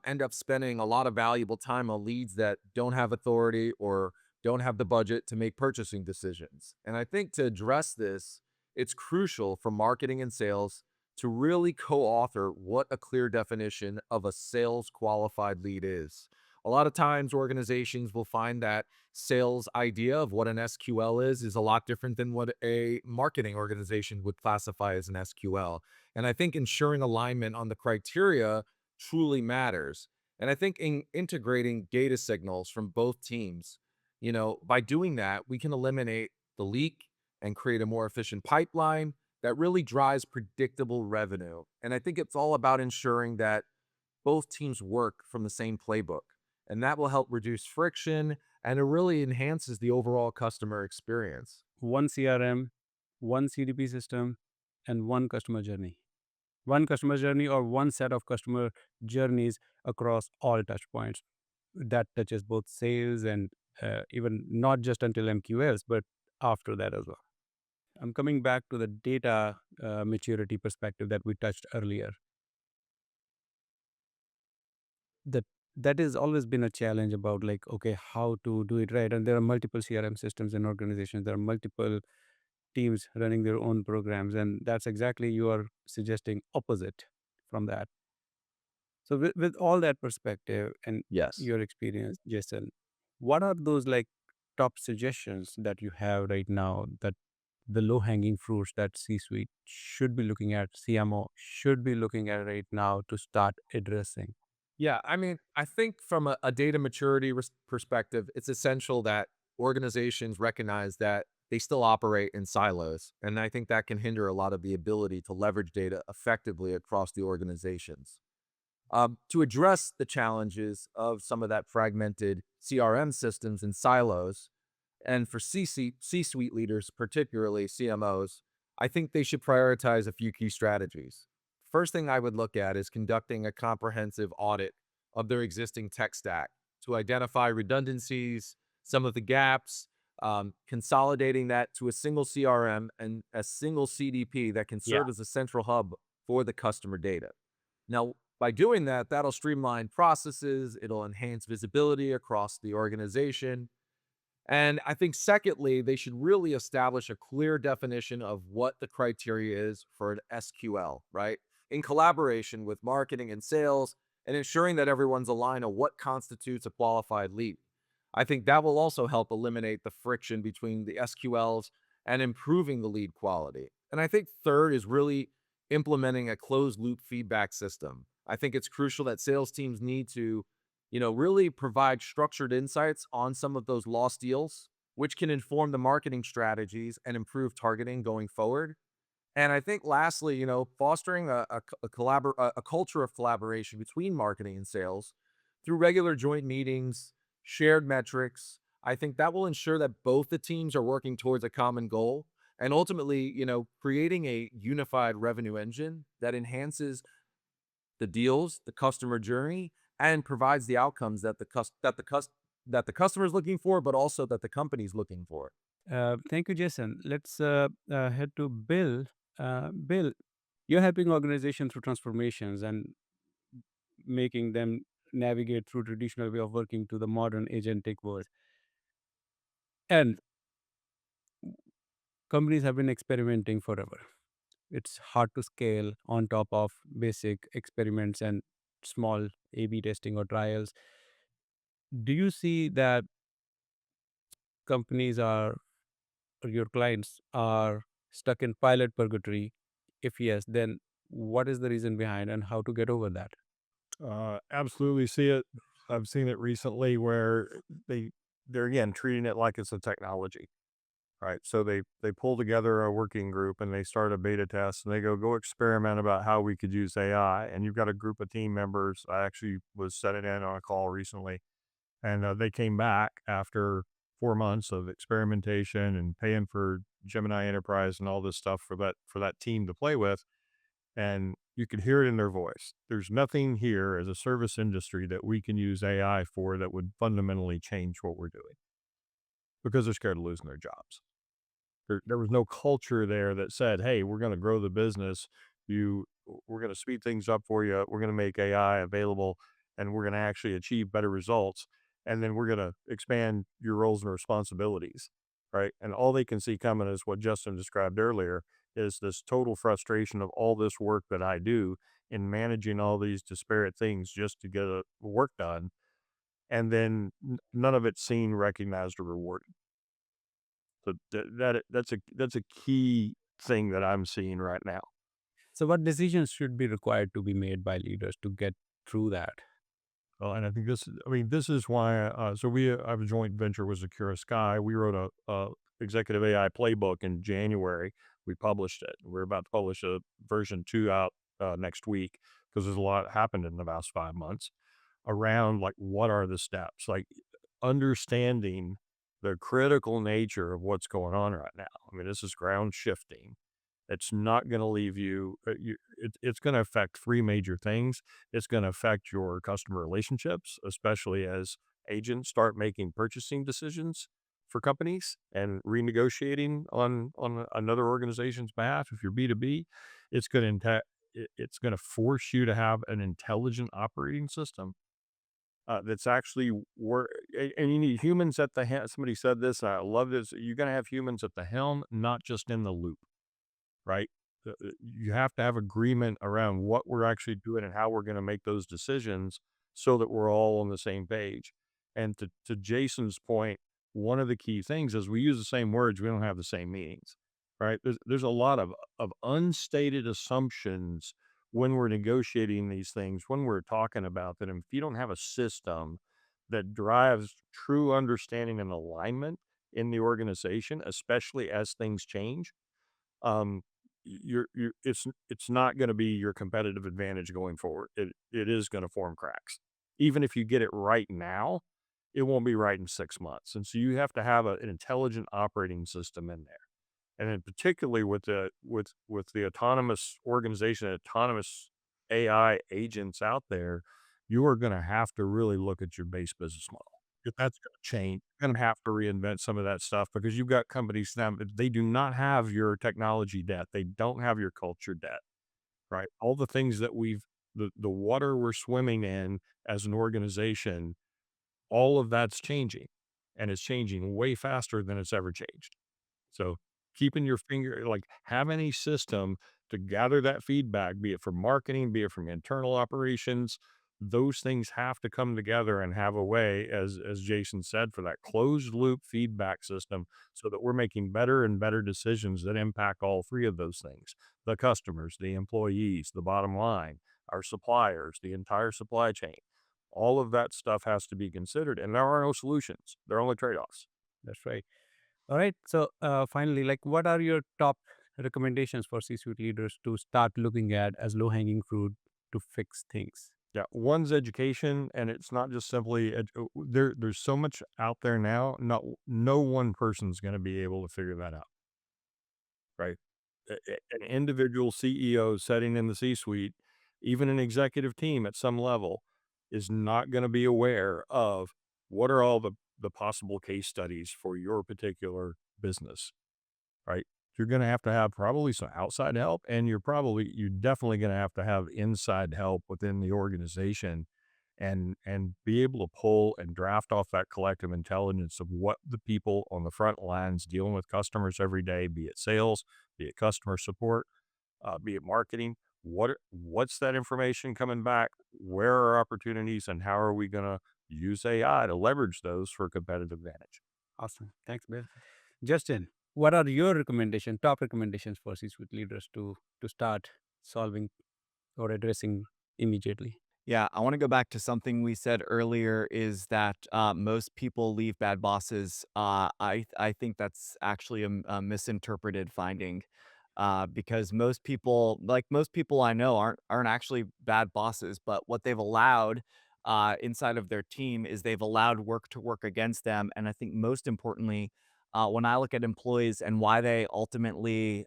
end up spending a lot of valuable time on leads that don't have authority or don't have the budget to make purchasing decisions. And I think to address this, it's crucial for marketing and sales to really co author what a clear definition of a sales qualified lead is. A lot of times, organizations will find that sales idea of what an SQL is a lot different than what a marketing organization would classify as an SQL. And I think ensuring alignment on the criteria truly matters. And I think in integrating data signals from both teams, by doing that, we can eliminate the leak and create a more efficient pipeline that really drives predictable revenue. And I think it's all about ensuring that both teams work from the same playbook. And that will help reduce friction and it really enhances the overall customer experience. One CRM, one CDP system, and one customer journey. One customer journey or one set of customer journeys across all touch points that touches both sales and even not just until MQLs, but after that as well. I'm coming back to the data maturity perspective that we touched earlier. That that has always been a challenge about like, okay, how to do it right. And there are multiple CRM systems in organizations. There are multiple teams running their own programs, and that's exactly you are suggesting opposite from that. So with all that perspective and Yes. your experience, Jason, what are those like top suggestions that you have right now, that the low hanging fruits that C-suite should be looking at, CMO should be looking at right now to start addressing? Yeah, I mean, I think from a data maturity perspective, it's essential that organizations recognize that they still operate in silos. And I think that can hinder a lot of the ability to leverage data effectively across the organizations. To address the challenges of some of that fragmented CRM systems and silos, and for C-suite leaders, particularly CMOs, I think they should prioritize a few key strategies. First thing I would look at is conducting a comprehensive audit of their existing tech stack to identify redundancies, some of the gaps, consolidating that to a single CRM and a single CDP that can Yeah. serve as a central hub for the customer data. Now, by doing that, that'll streamline processes, it'll enhance visibility across the organization, and I think, secondly, they should really establish a clear definition of what the criteria is for an SQL, right? In collaboration with marketing and sales, and ensuring that everyone's aligned on what constitutes a qualified lead. I think that will also help eliminate the friction between the SQLs and improving the lead quality. And I think, third, is really implementing a closed loop feedback system. I think it's crucial that sales teams need to really provide structured insights on some of those lost deals, which can inform the marketing strategies and improve targeting going forward. And I think lastly, fostering a culture of collaboration between marketing and sales through regular joint meetings, shared metrics. I think that will ensure that both the teams are working towards a common goal and ultimately, creating a unified revenue engine that enhances the deals, the customer journey, and provides the outcomes that the customer is looking for, but also that the company is looking for. Thank you, Jason. Let's head to Bill. Bill, you're helping organizations through transformations and making them navigate through traditional way of working to the modern agentic world. And companies have been experimenting forever. It's hard to scale on top of basic experiments and small A/B testing or trials. Do you see that companies are, or your clients are stuck in pilot purgatory? If yes, then what is the reason behind and how to get over that? Absolutely see it. I've seen it recently where they're again treating it like it's a technology. Right. So they pull together a working group and they start a beta test and they go experiment about how we could use AI. And you've got a group of team members. I actually was sitting in on a call recently, and they came back after 4 months of experimentation and paying for Gemini Enterprise and all this stuff for that team to play with. And You could hear it in their voice. There's nothing here as a service industry that we can use AI for that would fundamentally change what we're doing because they're scared of losing their jobs. There was no culture there that said, "Hey, we're going to grow the business. We're going to speed things up for you. We're going to make AI available, and we're going to actually achieve better results. And then we're going to expand your roles and responsibilities." Right. And all they can see coming is what Justin described earlier is this total frustration of all this work that I do in managing all these disparate things just to get work done. And then none of it's seen, recognized, or rewarded. So that's a key thing that I'm seeing right now. So, what decisions should be required to be made by leaders to get through that? Well, and I think this is why. So I have a joint venture with Secura Sky. We wrote a executive AI playbook in January. We published it. We're about to publish a version 2 out next week because there's a lot happened in the last 5 months around like what are the steps, like understanding the critical nature of what's going on right now. I mean, this is ground shifting. It's not going to leave you. It's going to affect three major things. It's going to affect your customer relationships, especially as agents start making purchasing decisions for companies and renegotiating on another organization's behalf. If you're B2B, it's going to it's going to force you to have an intelligent operating system that's actually work. And you need humans at the helm. Somebody said this, and I love this. You're going to have humans at the helm, not just in the loop, right? You have to have agreement around what we're actually doing and how we're going to make those decisions so that we're all on the same page. And to Jason's point, one of the key things is we use the same words, we don't have the same meanings, right? There's a lot of unstated assumptions when we're negotiating these things, when we're talking about that. And if you don't have a system that drives true understanding and alignment in the organization, especially as things change, um, it's not going to be your competitive advantage going forward. It is going to form cracks. Even if you get it right now, it won't be right in 6 months. And so you have to have an intelligent operating system in there. And then particularly with the autonomous organization, autonomous AI agents out there, you are going to have to really look at your base business model. If that's going to change, you're going to have to reinvent some of that stuff because you've got companies now, they do not have your technology debt. They don't have your culture debt, right? All the things that the water we're swimming in as an organization, all of that's changing, and it's changing way faster than it's ever changed. So keeping your finger, like having a system to gather that feedback, be it from marketing, be it from internal operations, those things have to come together and have a way, as Jason said, for that closed loop feedback system so that we're making better and better decisions that impact all three of those things: the customers, the employees, the bottom line, our suppliers, the entire supply chain. All of that stuff has to be considered, and there are no solutions. There are only trade-offs. That's right. All right. So, finally, like, what are your top recommendations for C-suite leaders to start looking at as low-hanging fruit to fix things? Yeah, one's education, and it's not just simply there's so much out there now. No one person's going to be able to figure that out, right? An individual CEO sitting in the C-suite, even an executive team at some level, is not going to be aware of what are all the possible case studies for your particular business, right? You're going to have probably some outside help, and you're definitely going to have inside help within the organization, and be able to pull and draft off that collective intelligence of what the people on the front lines dealing with customers every day, be it sales, be it customer support, be it marketing. What's that information coming back? Where are opportunities, and how are we going to use AI to leverage those for competitive advantage? Awesome. Thanks, Bill. Justin, what are your top recommendations for C-suite leaders to start solving or addressing immediately? Yeah, I want to go back to something we said earlier is that most people leave bad bosses. I think that's actually a misinterpreted finding because most people I know aren't actually bad bosses, but what they've allowed inside of their team is they've allowed work to work against them. And I think most importantly, when I look at employees and why they ultimately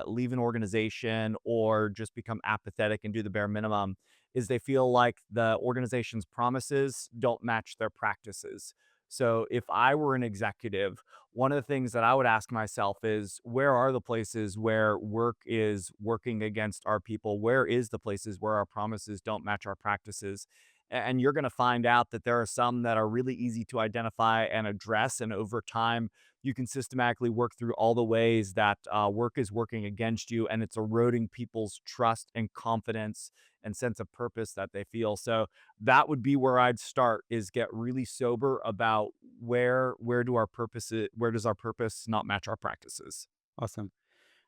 leave an organization or just become apathetic and do the bare minimum is they feel like the organization's promises don't match their practices. So if I were an executive, one of the things that I would ask myself is where are the places where work is working against our people? Where is the places where our promises don't match our practices? And you're going to find out that there are some that are really easy to identify and address. And over time, you can systematically work through all the ways that work is working against you and it's eroding people's trust and confidence and sense of purpose that they feel. So that would be where I'd start is get really sober about where does our purpose not match our practices. Awesome.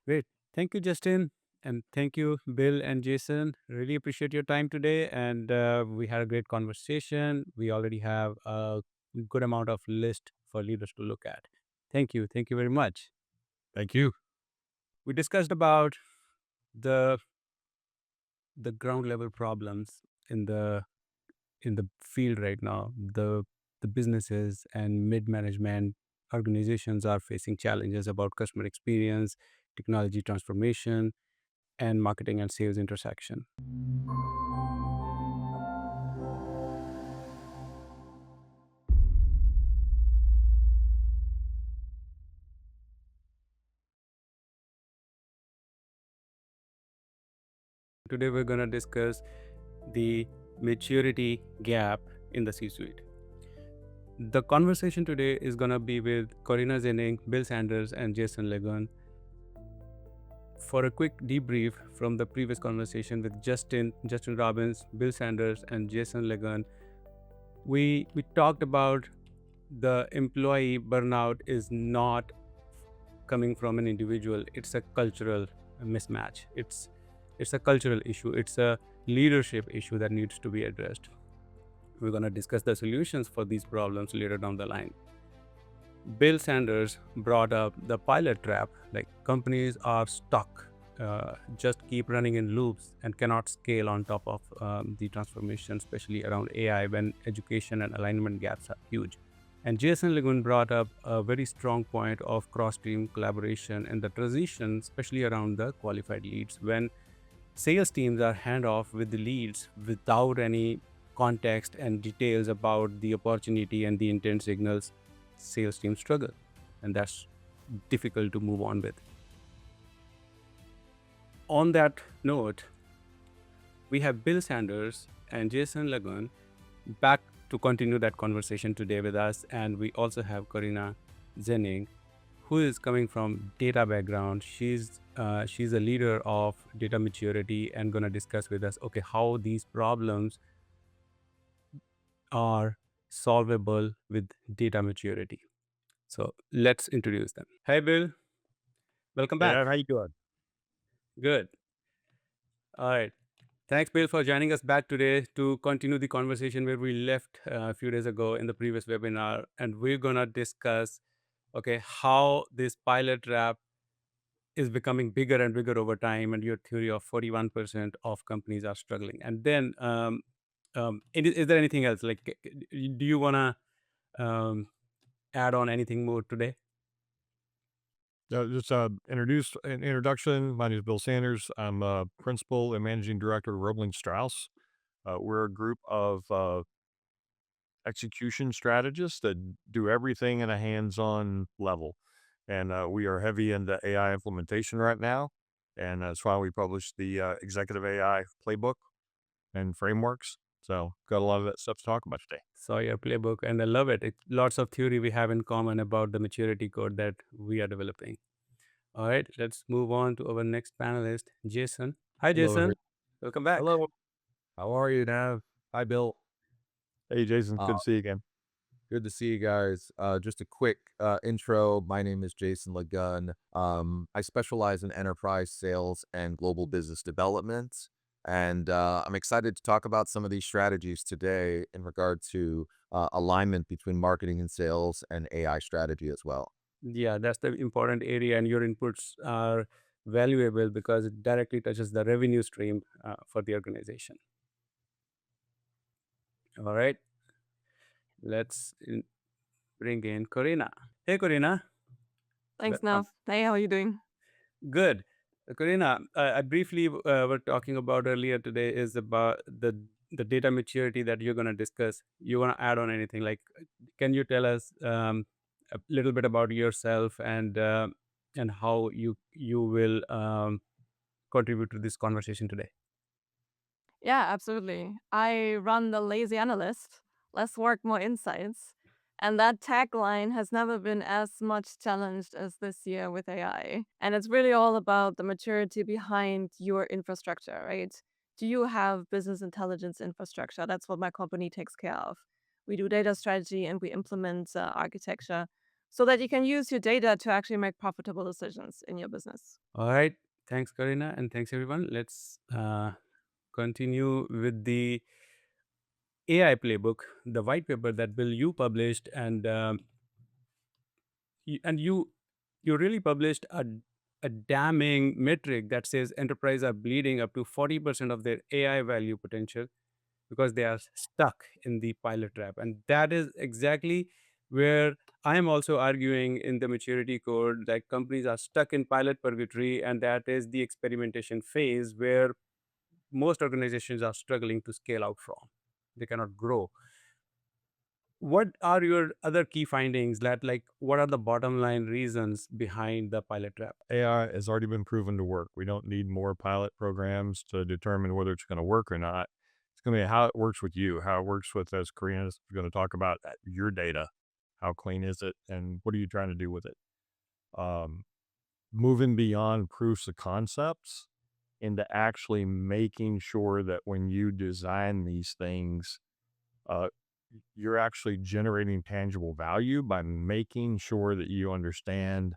Great. Thank you, Justin. And thank you, Bill and Jason. Really appreciate your time today. And we had a great conversation. We already have a good amount of list for leaders to look at. Thank you. Thank you very much. Thank you. We discussed about the ground level problems in the field right now. The businesses and mid management organizations are facing challenges about customer experience, technology transformation, and marketing and sales intersection. Today we're going to discuss the maturity gap in the C-suite. The conversation today is going to be with Corinna Zennig, Bill Sanders, and Jason LeGunn. For a quick debrief from the previous conversation with Justin Robbins, Bill Sanders, and Jason LeGunn, we talked about the employee burnout is not coming from an individual. It's a cultural mismatch. It's a cultural issue. It's a leadership issue that needs to be addressed. We're going to discuss the solutions for these problems later down the line. Bill Sanders brought up the pilot trap, like companies are stuck, just keep running in loops and cannot scale on top of the transformation, especially around AI when education and alignment gaps are huge. And Jason LeGunn brought up a very strong point of cross-team collaboration and the transition, especially around the qualified leads. When sales teams are handoff with the leads without any context and details about the opportunity and the intent signals, sales teams struggle, and that's difficult to move on with. On that note, we have Bill Sanders and Jason LeGunn back to continue that conversation today with us, and we also have Corinna Zennig, who is coming from data background. She's a leader of data maturity and going to discuss with us, okay, how these problems are solvable with data maturity. So let's introduce them. Hey, Bill. Welcome back. Yeah, how you doing? Good. All right. Thanks, Bill, for joining us back today to continue the conversation where we left a few days ago in the previous webinar. And we're going to discuss, okay, how this pilot trap is becoming bigger and bigger over time, and your theory of 41% of companies are struggling. And then, is there anything else? Like, do you want to add on anything more today? Just an introduction. My name is Bill Sanders. I'm a principal and managing director of Roebling Strauss. We're a group of execution strategists that do everything at a hands-on level. And we are heavy into AI implementation right now. And that's why we published the Executive AI Playbook and frameworks. So got a lot of that stuff to talk about today. Saw your playbook, and I love it. Lots of theory we have in common about the maturity code that we are developing. All right, let's move on to our next panelist, Jason. Hi, Hello, Jason. Welcome back. hello. How are you, Nav? Hi, Bill. Hey, Jason, Uh, good to see you again. Good to see you guys. Just a quick intro. My name is Jason LeGunn. I specialize in enterprise sales and global business development. And I'm excited to talk about some of these strategies today in regard to alignment between marketing and sales and AI strategy as well. Yeah, that's the important area, and your inputs are valuable because it directly touches the revenue stream for the organization. All right, let's bring in Corinna. Hey, Corinna. Thanks, Welcome. Nav. Hey, how are you doing? Good. Corinna, I briefly were talking about earlier today is about the data maturity that you're going to discuss. You want to add on anything? Like, can you tell us a little bit about yourself and how you will contribute to this conversation today? Yeah, absolutely. I run the lazy analyst, less work, more insights. And that tagline has never been as much challenged as this year with AI. And it's really all about the maturity behind your infrastructure, right? Do you have business intelligence infrastructure? That's what my company takes care of. We do data strategy and we implement architecture so that you can use your data to actually make profitable decisions in your business. All right. Thanks, Corinna, and thanks everyone. Let's continue with the AI playbook, the white paper that Bill you published, and you really published a damning metric that says enterprises are bleeding up to 40% of their AI value potential because they are stuck in the pilot trap, and that is exactly where I am also arguing in the maturity code that companies are stuck in pilot purgatory, and that is the experimentation phase where most organizations are struggling to scale out from. They cannot grow. What are your other key findings that, like, what are the bottom line reasons behind the pilot trap? AI has already been proven to work. We don't need more pilot programs to determine whether it's going to work or not. It's going to be how it works with you, how it works with, as Korean is going to talk about, your data. How clean is it, and what are you trying to do with it? Moving beyond proofs of concepts into actually making sure that when you design these things, uh, you're actually generating tangible value by making sure that you understand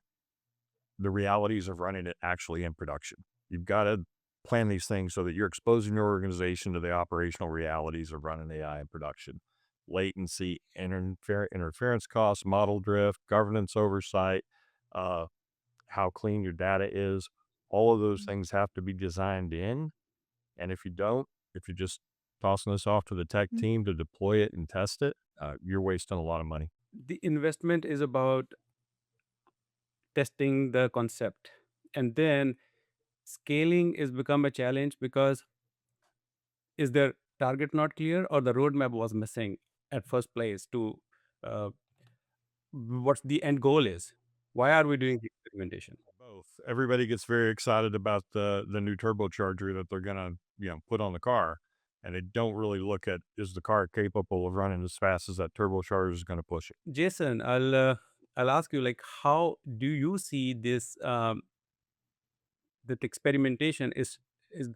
the realities of running it actually in production. You've got to plan these things so that you're exposing your organization to the operational realities of running AI in production. Latency, interference costs, model drift, governance oversight, how clean your data is. All of those things have to be designed in. And if you don't, if you're just tossing this off to the tech team to deploy it and test it, you're wasting a lot of money. The investment is about testing the concept, and then scaling is become a challenge because is their target not clear or the roadmap was missing at first place to uh, what the end goal is. Why are we doing the experimentation? Both. Everybody gets very excited about the new turbocharger that they're gonna put on the car, and they don't really look at, is the car capable of running as fast as that turbocharger is going to push it. Jason, I'll ask you, like, how do you see this that experimentation is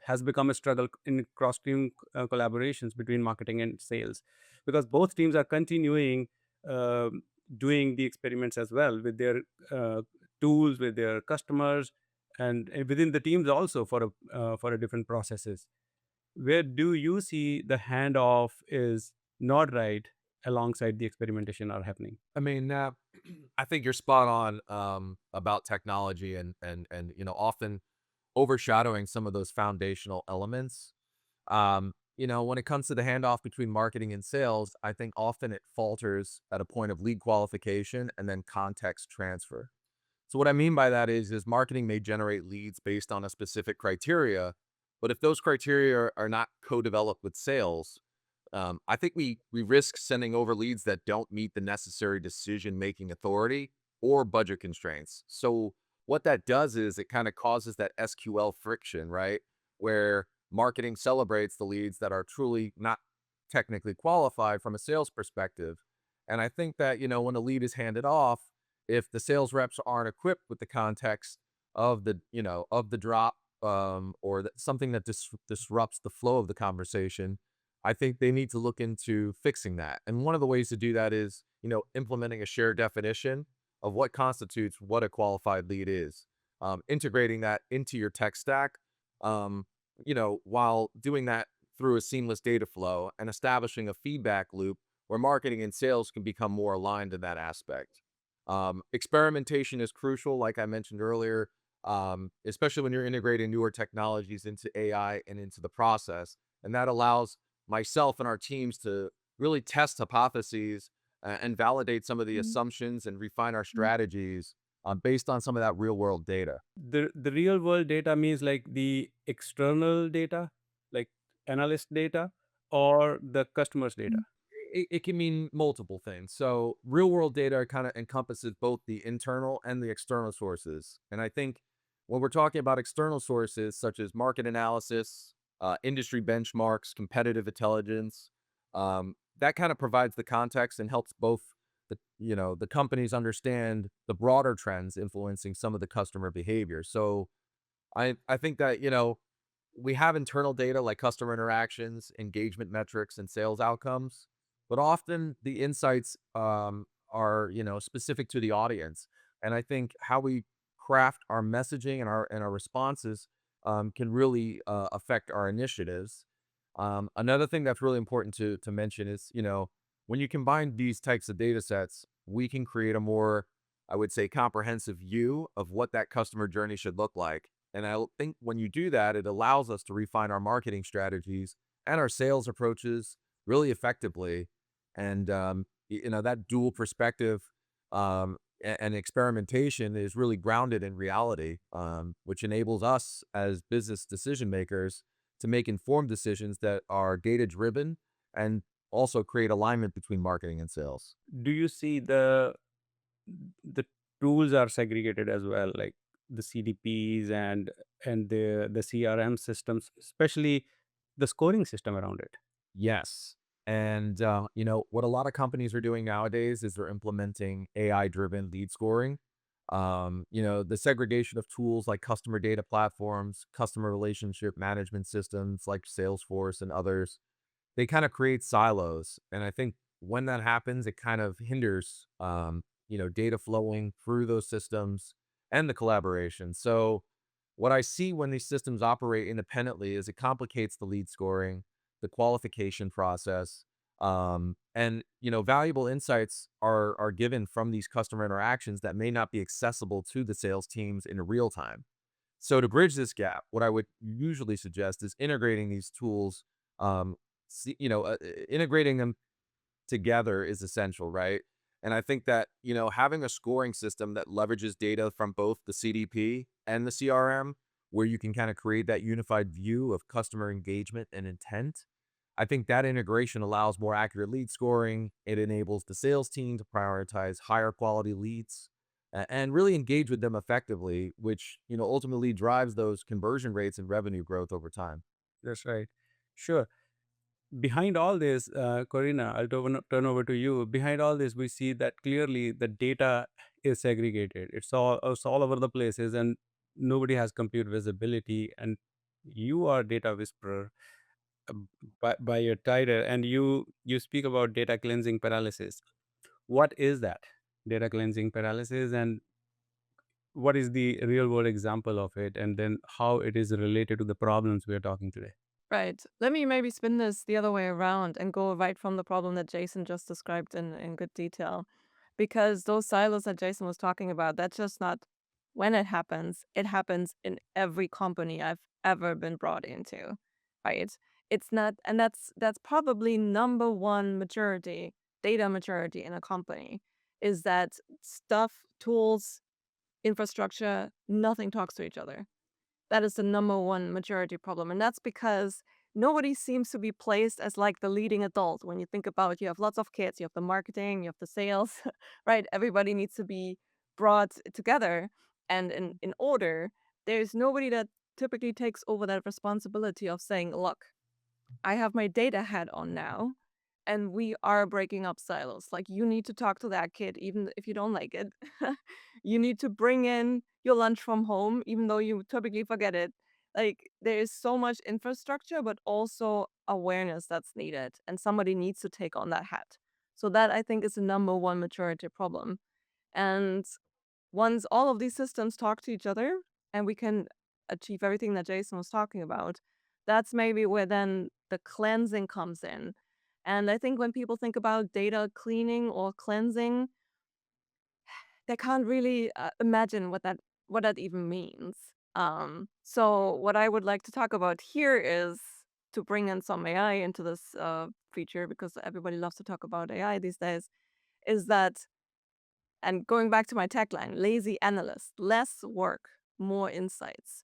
has become a struggle in cross team collaborations between marketing and sales, because both teams are continuing uh, doing the experiments as well with their uh, tools, with their customers, and within the teams also for a different processes. Where do you see the handoff is not right alongside the experimentation are happening? I mean, I think you're spot on about technology and often overshadowing some of those foundational elements. When it comes to the handoff between marketing and sales, I think often it falters at a point of lead qualification and then context transfer. So what I mean by that is marketing may generate leads based on a specific criteria, but if those criteria are not co-developed with sales, I think we risk sending over leads that don't meet the necessary decision-making authority or budget constraints. So what that does is it kind of causes that SQL friction, right? Where marketing celebrates the leads that are truly not technically qualified from a sales perspective. And I think that, when a lead is handed off, if the sales reps aren't equipped with the context of the drop, or something that disrupts the flow of the conversation, I think they need to look into fixing that. And one of the ways to do that is, implementing a shared definition of what constitutes what a qualified lead is, integrating that into your tech stack, while doing that through a seamless data flow and establishing a feedback loop where marketing and sales can become more aligned in that aspect. Experimentation is crucial, like I mentioned earlier, especially when you're integrating newer technologies into AI and into the process. And that allows myself and our teams to really test hypotheses and validate some of the assumptions and refine our strategies based on some of that real world data. The real world data means like the external data, like analyst data, or the customer's data. It can mean multiple things. So real world data kind of encompasses both the internal and the external sources. And I think when we're talking about external sources such as market analysis, industry benchmarks, competitive intelligence, that kind of provides the context and helps both the companies understand the broader trends influencing some of the customer behavior. So I think that, we have internal data like customer interactions, engagement metrics, and sales outcomes, but often the insights are, specific to the audience. And I think how we craft our messaging and our responses can really affect our initiatives. Another thing that's really important to mention is, when you combine these types of data sets, we can create a more, I would say, comprehensive view of what that customer journey should look like. And I think when you do that, it allows us to refine our marketing strategies and our sales approaches really effectively. And that dual perspective and experimentation is really grounded in reality, which enables us as business decision makers to make informed decisions that are data driven and also create alignment between marketing and sales. Do you see the tools are segregated as well, like the CDPs and the CRM systems, especially the scoring system around it? Yes. And, what a lot of companies are doing nowadays is they're implementing AI-driven lead scoring. The segregation of tools like customer data platforms, customer relationship management systems like Salesforce and others, they kind of create silos. And I think when that happens, it kind of hinders, data flowing through those systems and the collaboration. So what I see when these systems operate independently is it complicates the lead scoring, the qualification process, and valuable insights are given from these customer interactions that may not be accessible to the sales teams in real time. So to bridge this gap, what I would usually suggest is integrating these tools, um, integrating them together is essential, right? And I think that, having a scoring system that leverages data from both the CDP and the CRM, where you can kind of create that unified view of customer engagement and intent, I think that integration allows more accurate lead scoring. It enables the sales team to prioritize higher quality leads and really engage with them effectively, which, ultimately drives those conversion rates and revenue growth over time. That's right. Sure. Behind all this, Corinna, I'll turn over to you. Behind all this, we see that clearly the data is segregated. It's all over the places, and nobody has compute visibility. And you are data whisperer uh, by your title, and you speak about data cleansing paralysis. What is that data cleansing paralysis, and what is the real world example of it, and then how it is related to the problems we are talking today? Right. Let me maybe spin this the other way around and go right from the problem that Jason just described in good detail. Because those silos that Jason was talking about, that's just not when it happens in every company I've ever been brought into. Right. It's not, and that's probably number one maturity, data maturity in a company, is that stuff, tools, infrastructure, nothing talks to each other. That is the number one maturity problem. And that's because nobody seems to be placed as like the leading adult. When you think about, you have lots of kids, you have the marketing, you have the sales, right? Everybody needs to be brought together and in order. There's nobody that typically takes over that responsibility of saying, look, I have my data hat on now, and we are breaking up silos. Like, you need to talk to that kid, even if you don't like it. You need to bring in your lunch from home, even though you typically forget it. Like, there is so much infrastructure, but also awareness that's needed, and somebody needs to take on that hat. So, that I think is the number one maturity problem. And once all of these systems talk to each other and we can achieve everything that Jason was talking about, that's maybe where then the cleansing comes in. And I think when people think about data cleaning or cleansing, they can't really imagine what that even means. So what I would like to talk about here is to bring in some AI into this feature, because everybody loves to talk about AI these days. Is that And going back to my tagline, lazy analyst, less work, more insights.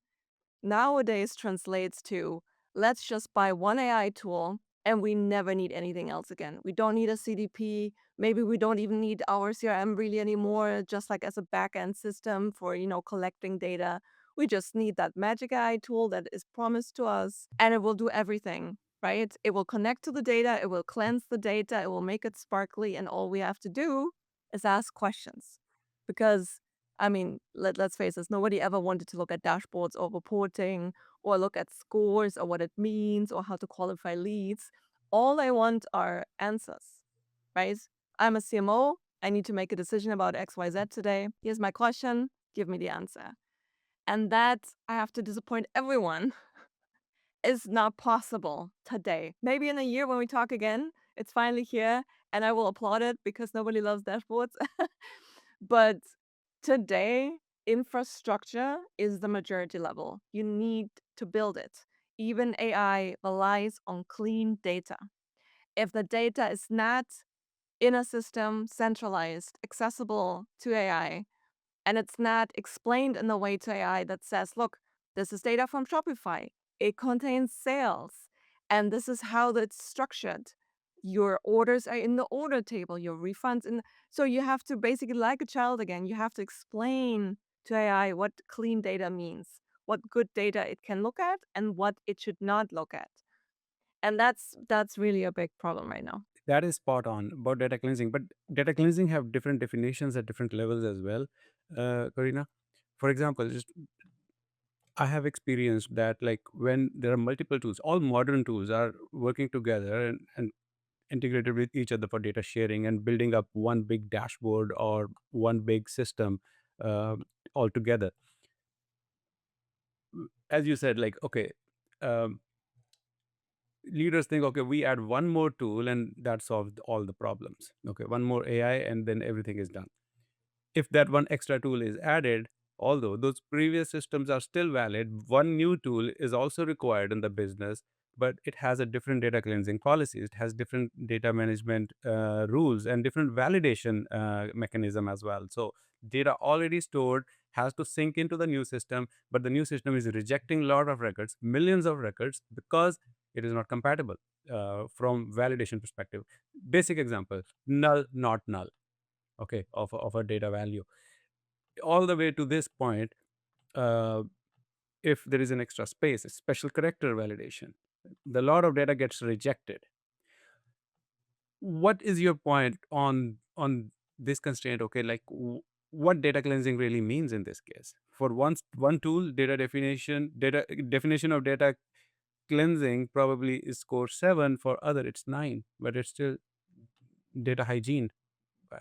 Nowadays translates to let's just buy one AI tool and we never need anything else again. We don't need a CDP. Maybe we don't even need our CRM really anymore, just like as a back-end system for, collecting data. We just need that magic AI tool that is promised to us and it will do everything, right? It will connect to the data, it will cleanse the data, it will make it sparkly, and all we have to do is ask questions. Because I mean, let's face it, nobody ever wanted to look at dashboards or reporting or look at scores or what it means or how to qualify leads. All I want are answers, right? I'm a CMO. I need to make a decision about XYZ today. Here's my question. Give me the answer. And that, I have to disappoint everyone, is not possible today. Maybe in a year when we talk again, it's finally here and I will applaud it because nobody loves dashboards. But today, infrastructure is the majority level. You need to build it. Even AI relies on clean data. If the data is not in a system, centralized, accessible to AI, and it's not explained in a way to AI that says, look, this is data from Shopify. It contains sales, and this is how that's structured. Your orders are in the order table, your refunds in. So you have to basically, like a child again, you have to explain to AI what clean data means, what good data it can look at, and what it should not look at. And that's really a big problem right now. That is spot on about data cleansing, but data cleansing have different definitions at different levels as well. Corinna, for example, just I have experienced that, like, when there are multiple tools, all modern tools are working together and integrated with each other for data sharing and building up one big dashboard or one big system uh, all together. As you said, like, okay, um, leaders think, okay, we add one more tool and that solves all the problems. Okay, one more AI and then everything is done. If that one extra tool is added, although those previous systems are still valid, one new tool is also required in the business, but it has a different data cleansing policies. It has different data management rules and different validation mechanism as well. So data already stored has to sync into the new system, but the new system is rejecting a lot of records, millions of records, because it is not compatible from validation perspective. Basic example: null, not null, okay, of a data value. All the way to this point, uh, if there is an extra space, a special character validation, the lot of data gets rejected. What is your point on this constraint? Okay, like, what data cleansing really means in this case? For one tool, definition of data cleansing probably is score 7, for other it's 9, but it's still data hygiene.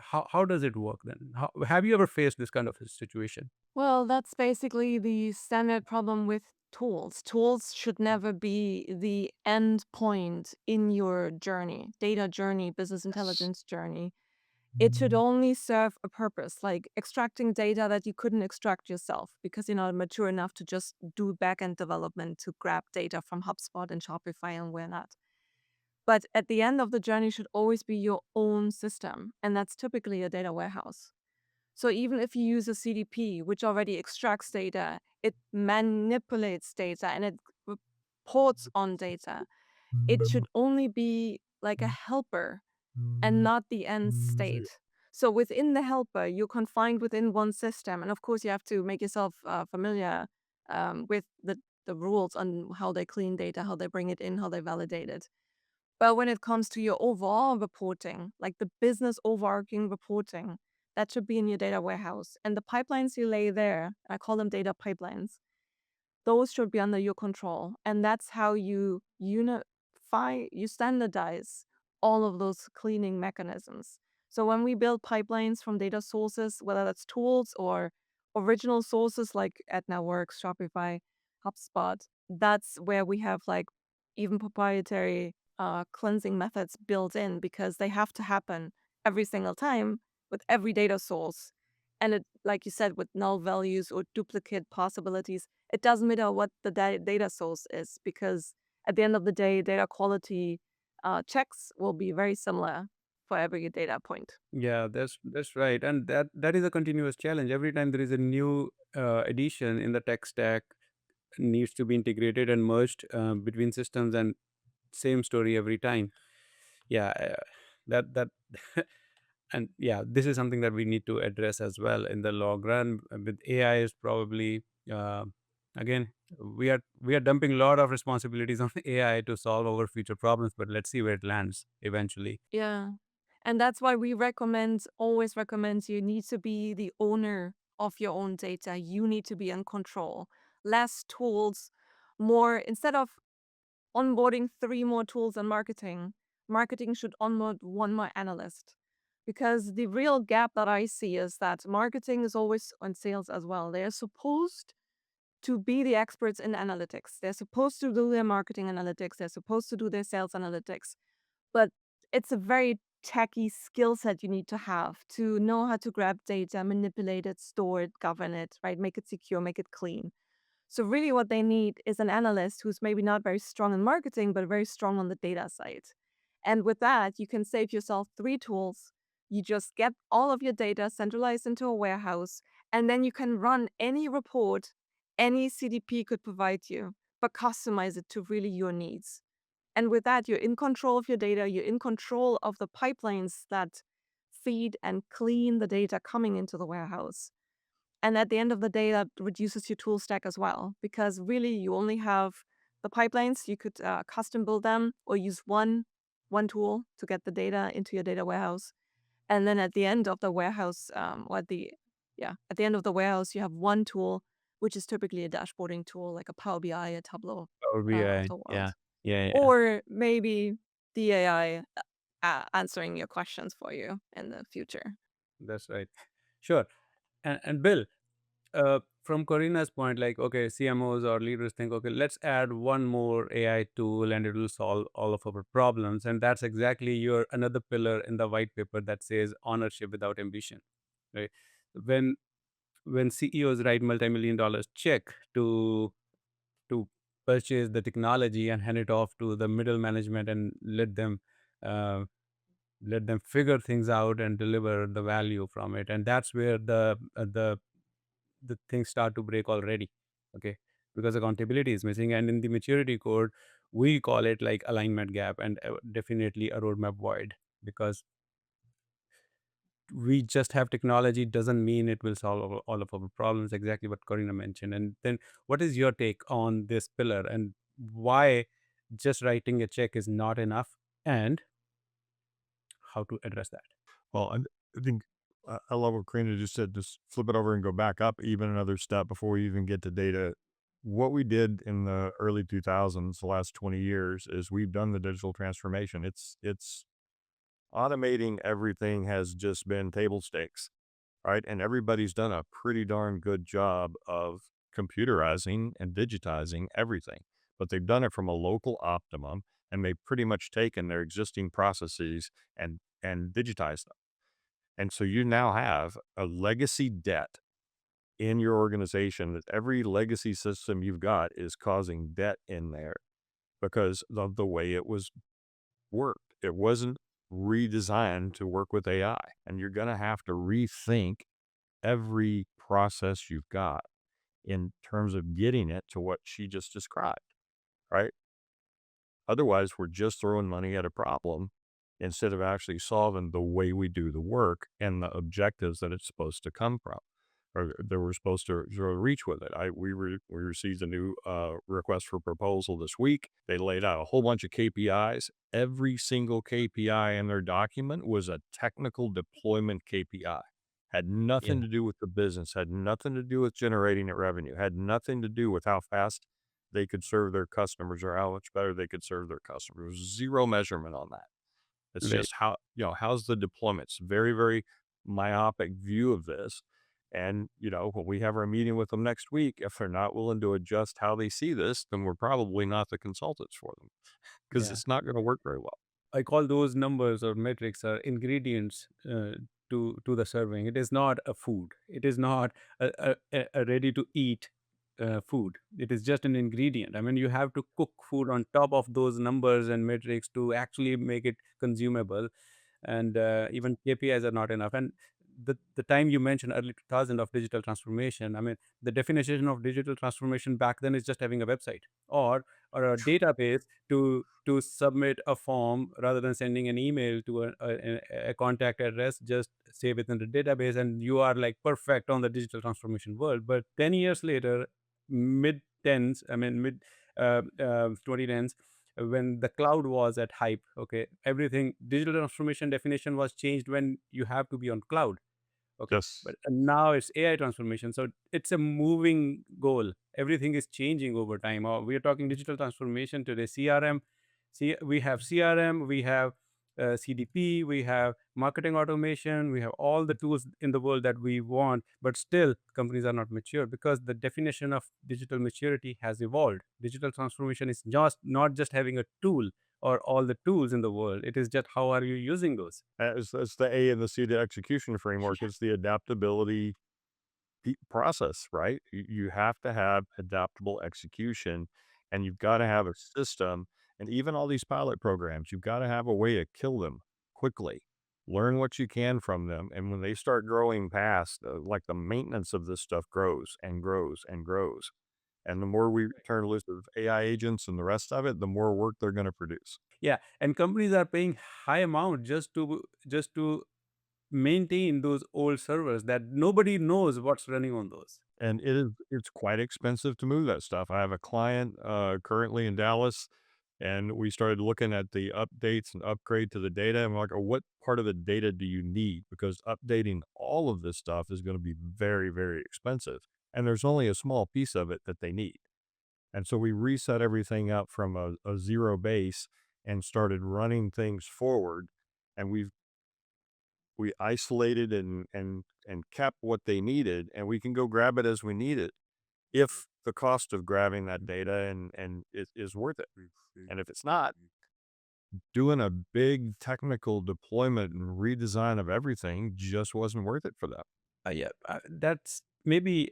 How does it work then? Have you ever faced this kind of a situation? Well, that's basically the standard problem with tools. Tools should never be the end point in your journey, data journey, business intelligence journey. It should only serve a purpose, like extracting data that you couldn't extract yourself because you're not mature enough to just do backend development to grab data from HubSpot and Shopify and where not. But at the end of the journey should always be your own system, and that's typically a data warehouse. So even if you use a CDP, which already extracts data, it manipulates data and it reports on data. It should only be like a helper and not the end state. So within the helper, you're confined within one system. And of course, you have to make yourself familiar with the rules on how they clean data, how they bring it in, how they validate it. But when it comes to your overall reporting, like the business overarching reporting, that should be in your data warehouse. And the pipelines you lay there, I call them data pipelines, those should be under your control. And that's how you unify, you standardize all of those cleaning mechanisms. So when we build pipelines from data sources, whether that's tools or original sources like AdnaWorks, Shopify, HubSpot, that's where we have like even proprietary cleansing methods built in because they have to happen every single time with every data source. And it, like you said, with null values or duplicate possibilities, it doesn't matter what the data source is because at the end of the day, data quality checks will be very similar for every data point. Yeah, that's right, and that is a continuous challenge. Every time there is a new addition in the tech stack, needs to be integrated and merged between systems, and same story every time. Yeah, that and yeah, this is something that we need to address as well in the long run. With AI is probably uh, again, we are dumping a lot of responsibilities on AI to solve our future problems, but let's see where it lands eventually. Yeah. And that's why we always recommend you need to be the owner of your own data. You need to be in control. Less tools, more, instead of onboarding 3 more tools in marketing, marketing should onboard 1 more analyst. Because the real gap that I see is that marketing is always on sales as well. They're supposed to be the experts in analytics. They're supposed to do their marketing analytics. They're supposed to do their sales analytics. But it's a very techy skill set you need to have to know how to grab data, manipulate it, store it, govern it, right? Make it secure, make it clean. So really what they need is an analyst who's maybe not very strong in marketing, but very strong on the data side. And with that, you can save yourself 3 tools. You just get all of your data centralized into a warehouse, and then you can run any report any CDP could provide you, but customize it to really your needs. And with that, you're in control of your data, you're in control of the pipelines that feed and clean the data coming into the warehouse. And at the end of the day, that reduces your tool stack as well, because really you only have the pipelines. You could custom build them or use one tool to get the data into your data warehouse. And then at the end of the warehouse, at the end of the warehouse, you have one tool, which is typically a dashboarding tool like a Power BI, a Tableau Power of BI, the yeah, world, yeah, yeah, or maybe the AI answering your questions for you in the future. that's right. Sure. And Bill, from Corinna's point, like, okay, CMOs or leaders think, okay, let's add one more AI tool and it will solve all of our problems. And that's exactly your another pillar in the white paper that says ownership without ambition, right? When when CEOs write multi-million dollars check to to purchase the technology and hand it off to the middle management and uh, let them figure things out and deliver the value from it, and that's where the things start to break already. Okay, because accountability is missing, and in the maturity code we call it like alignment gap, and definitely a roadmap void, because we just have technology doesn't mean it will solve all of our problems, exactly what Corina mentioned. And then what is your take on this pillar, and why just writing a check is not enough, and how to address that? Well, I think I love what Karina just said. Just flip it over and go back up even another step before we even get to data. What we did in the early 2000s, the last 20 years, is we've done the digital transformation. It's automating everything has just been table stakes, right? And everybody's done a pretty darn good job of computerizing and digitizing everything, but they've done it from a local optimum, and they've pretty much taken their existing processes and digitized them. And so you now have a legacy debt in your organization that every legacy system you've got is causing debt in there because of the way it was worked. It wasn't redesigned to work with AI. And you're going to have to rethink every process you've got in terms of getting it to what she just described, right? Otherwise, we're just throwing money at a problem instead of actually solving the way we do the work and the objectives that it's supposed to come from, or that we're supposed to sort of reach with it. We received a new request for proposal this week. They laid out a whole bunch of KPIs. Every single KPI in their document was a technical deployment KPI. Had Yeah, nothing to do with the business, had nothing to do with generating it revenue, had nothing to do with how fast they could serve their customers or how much better they could serve their customers. There was zero measurement on that. It's right. just how, how's the deployment? It's very, very myopic view of this. And, when we have our meeting with them next week, if they're not willing to adjust how they see this, then we're probably not the consultants for them because Yeah, it's not going to work very well. I call those numbers or metrics are ingredients to the serving. It is not a food. It is not a ready to eat food. It is just an ingredient. I mean, you have to cook food on top of those numbers and metrics to actually make it consumable. and even KPIs are not enough. And the time you mentioned, early 2000, of digital transformation, I mean, the definition of digital transformation back then is just having a website or a database to submit a form rather than sending an email to a contact address. Just save it in the database and you are like perfect on the digital transformation world. But 10 years later, mid 10s, I mean mid 2010s, when the cloud was at hype, okay, everything, digital transformation definition was changed when you have to be on cloud. Okay, Yes. but now it's AI transformation. So it's a moving goal. Everything is changing over time. Or we are talking digital transformation today. CRM, see, we have CRM, we have CDP, we have marketing automation, we have all the tools in the world that we want. But still, companies are not mature because the definition of digital maturity has evolved. Digital transformation is just not just having a tool or all the tools in the world. It is just how are you using those. It's the A and the C to execution framework. It's the adaptability process, right? You have to have adaptable execution, and you've got to have a system. And even all these pilot programs, you've got to have a way to kill them quickly. Learn what you can from them, and when they start growing past, like the maintenance of this stuff grows and grows and grows. And the more we turn loose of AI agents and the rest of it, the more work they're going to produce. Yeah, and companies are paying high amount just to maintain those old servers that nobody knows what's running on those. And it's quite expensive to move that stuff. I have a client currently in Dallas, and we started looking at the updates and upgrade to the data. And we're like, oh, what part of the data do you need? Because updating all of this stuff is going to be very, very expensive. And there's only a small piece of it that they need. And so we reset everything up from a zero base and started running things forward. And we isolated and kept what they needed, and we can go grab it as we need it if the cost of grabbing that data and is worth it. And if it's not, doing a big technical deployment and redesign of everything just wasn't worth it for them. Yeah, that's maybe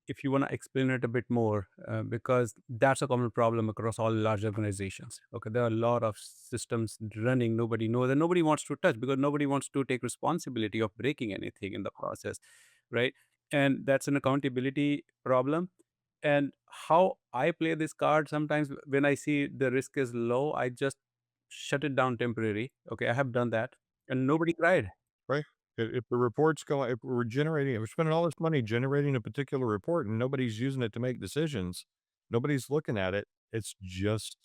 if you want to explain it a bit more, because that's a common problem across all large organizations. Okay, there are a lot of systems running, nobody knows, and nobody wants to touch because nobody wants to take responsibility of breaking anything in the process, right? And that's an accountability problem. And how I play this card, sometimes when I see the risk is low, I just shut it down temporary. Okay, I have done that, and nobody cried. Right? If the report's going, if we're generating, if we're spending all this money generating a particular report and nobody's using it to make decisions, nobody's looking at it. It's just,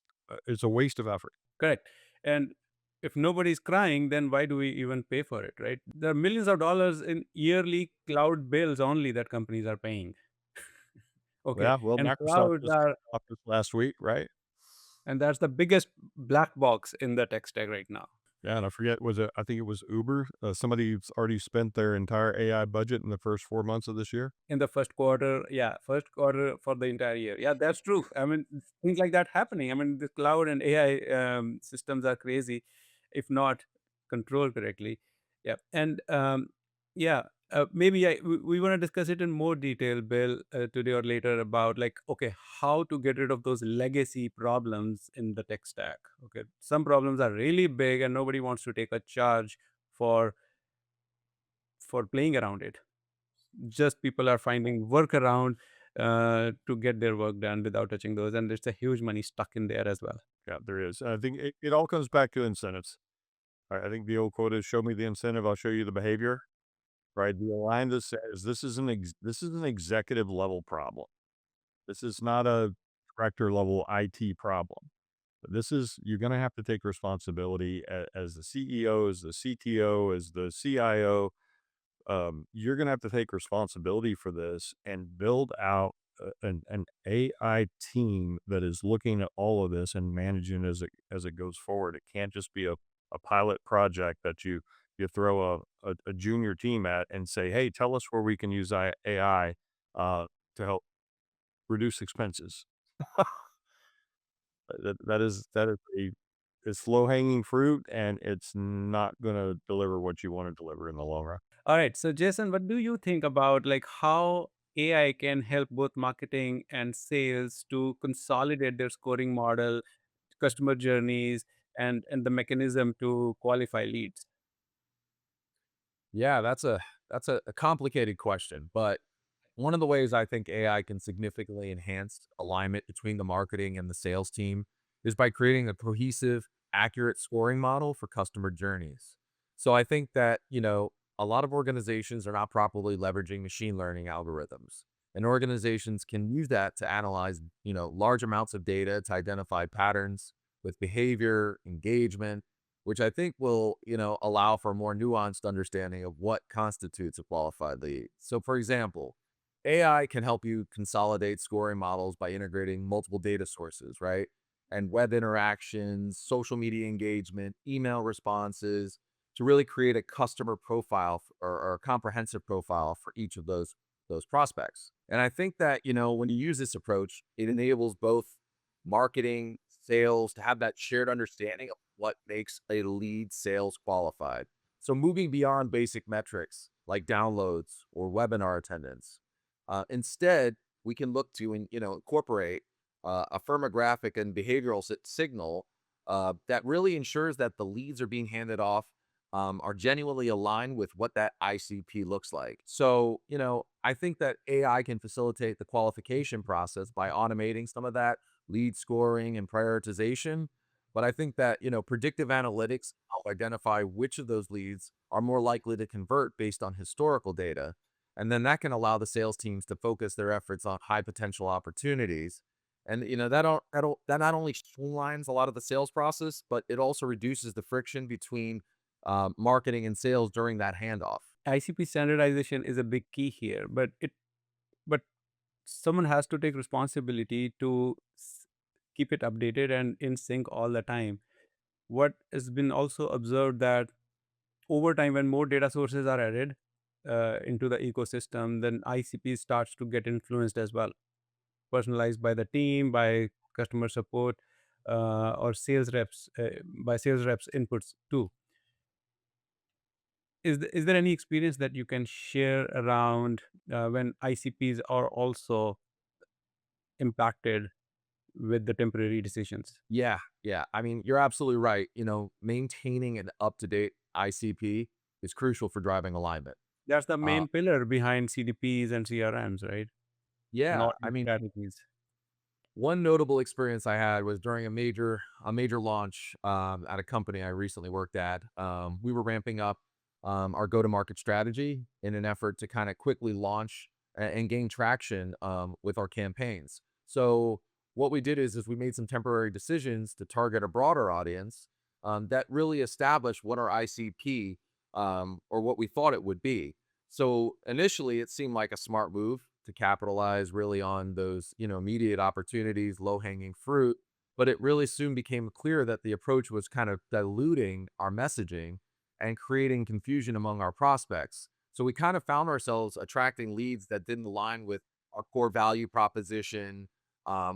it's a waste of effort. Correct. And if nobody's crying, then why do we even pay for it, right? There are millions of dollars in yearly cloud bills only that companies are paying. Okay. Yeah. Well, And Microsoft clouds just are, off this last week, right? and that's the biggest black box in the tech stack right now. Yeah, and I forget, was it, I think it was Uber. Somebody's already spent their entire AI budget in the first 4 months of this year. In the first quarter, yeah, first quarter for the entire year. Yeah, that's true. I mean, things like that happening. I mean, the cloud and AI systems are crazy if not controlled correctly. Yeah, and yeah, maybe we want to discuss it in more detail, Bill, today or later about like, okay, how to get rid of those legacy problems in the tech stack. Okay, some problems are really big and nobody wants to take a charge for playing around it. Just people are finding workaround to get their work done without touching those, and there's a huge money stuck in there as well. Yeah, there is. I think it all comes back to incentives. I think the old quote is, "Show me the incentive, I'll show you the behavior." Right? The line that says this is an executive level problem. This is not a director level IT problem. This is, you're going to have to take responsibility as the CEO, as the CTO, as the CIO. You're going to have to take responsibility for this and build out an AI team that is looking at all of this and managing as it goes forward. It can't just be a pilot project that you throw a junior team at and say, hey, tell us where we can use AI to help reduce expenses. That is it's low hanging fruit, and it's not going to deliver what you want to deliver in the long run. All right, so Jason, what do you think about like how AI can help both marketing and sales to consolidate their scoring model, customer journeys, and the mechanism to qualify leads? Yeah, that's a complicated question, but one of the ways I think AI can significantly enhance alignment between the marketing and the sales team is by creating a cohesive, accurate scoring model for customer journeys. So I think that, a lot of organizations are not properly leveraging machine learning algorithms. And organizations can use that to analyze, large amounts of data to identify patterns with behavior, engagement, which I think will, allow for a more nuanced understanding of what constitutes a qualified lead. So for example, AI can help you consolidate scoring models by integrating multiple data sources, right? And web interactions, social media engagement, email responses to really create a customer profile or a comprehensive profile for each of those prospects. And I think that, when you use this approach, it enables both marketing, sales to have that shared understanding of what makes a lead sales qualified. So moving beyond basic metrics like downloads or webinar attendance, instead, we can look to and incorporate a firmographic and behavioral signal that really ensures that the leads are being handed off are genuinely aligned with what that ICP looks like. So, I think that AI can facilitate the qualification process by automating some of that lead scoring and prioritization. But I think that, predictive analytics help identify which of those leads are more likely to convert based on historical data. And then that can allow the sales teams to focus their efforts on high potential opportunities. And that not only streamlines a lot of the sales process, but it also reduces the friction between marketing and sales during that handoff. ICP standardization is a big key here, but someone has to take responsibility to keep it updated and in sync all the time. What has been also observed that over time, when more data sources are added into the ecosystem, then ICP starts to get influenced as well, personalized by the team, by customer support, or sales reps, by sales reps inputs too. Is there any experience that you can share around when ICPs are also impacted with the temporary decisions? Yeah, yeah. I mean, you're absolutely right. Maintaining an up-to-date ICP is crucial for driving alignment. That's the Uh, main pillar behind CDPs and CRMs, right? And yeah, I auditing mean, strategies. one notable experience I had was during a major launch at a company I recently worked at. We were ramping up our go-to-market strategy in an effort to kind of quickly launch and gain traction with our campaigns. So what we did is we made some temporary decisions to target a broader audience that really established what our ICP or what we thought it would be. So initially, it seemed like a smart move to capitalize really on those, immediate opportunities, low-hanging fruit. But it really soon became clear that the approach was kind of diluting our messaging and creating confusion among our prospects. So we kind of found ourselves attracting leads that didn't align with our core value proposition,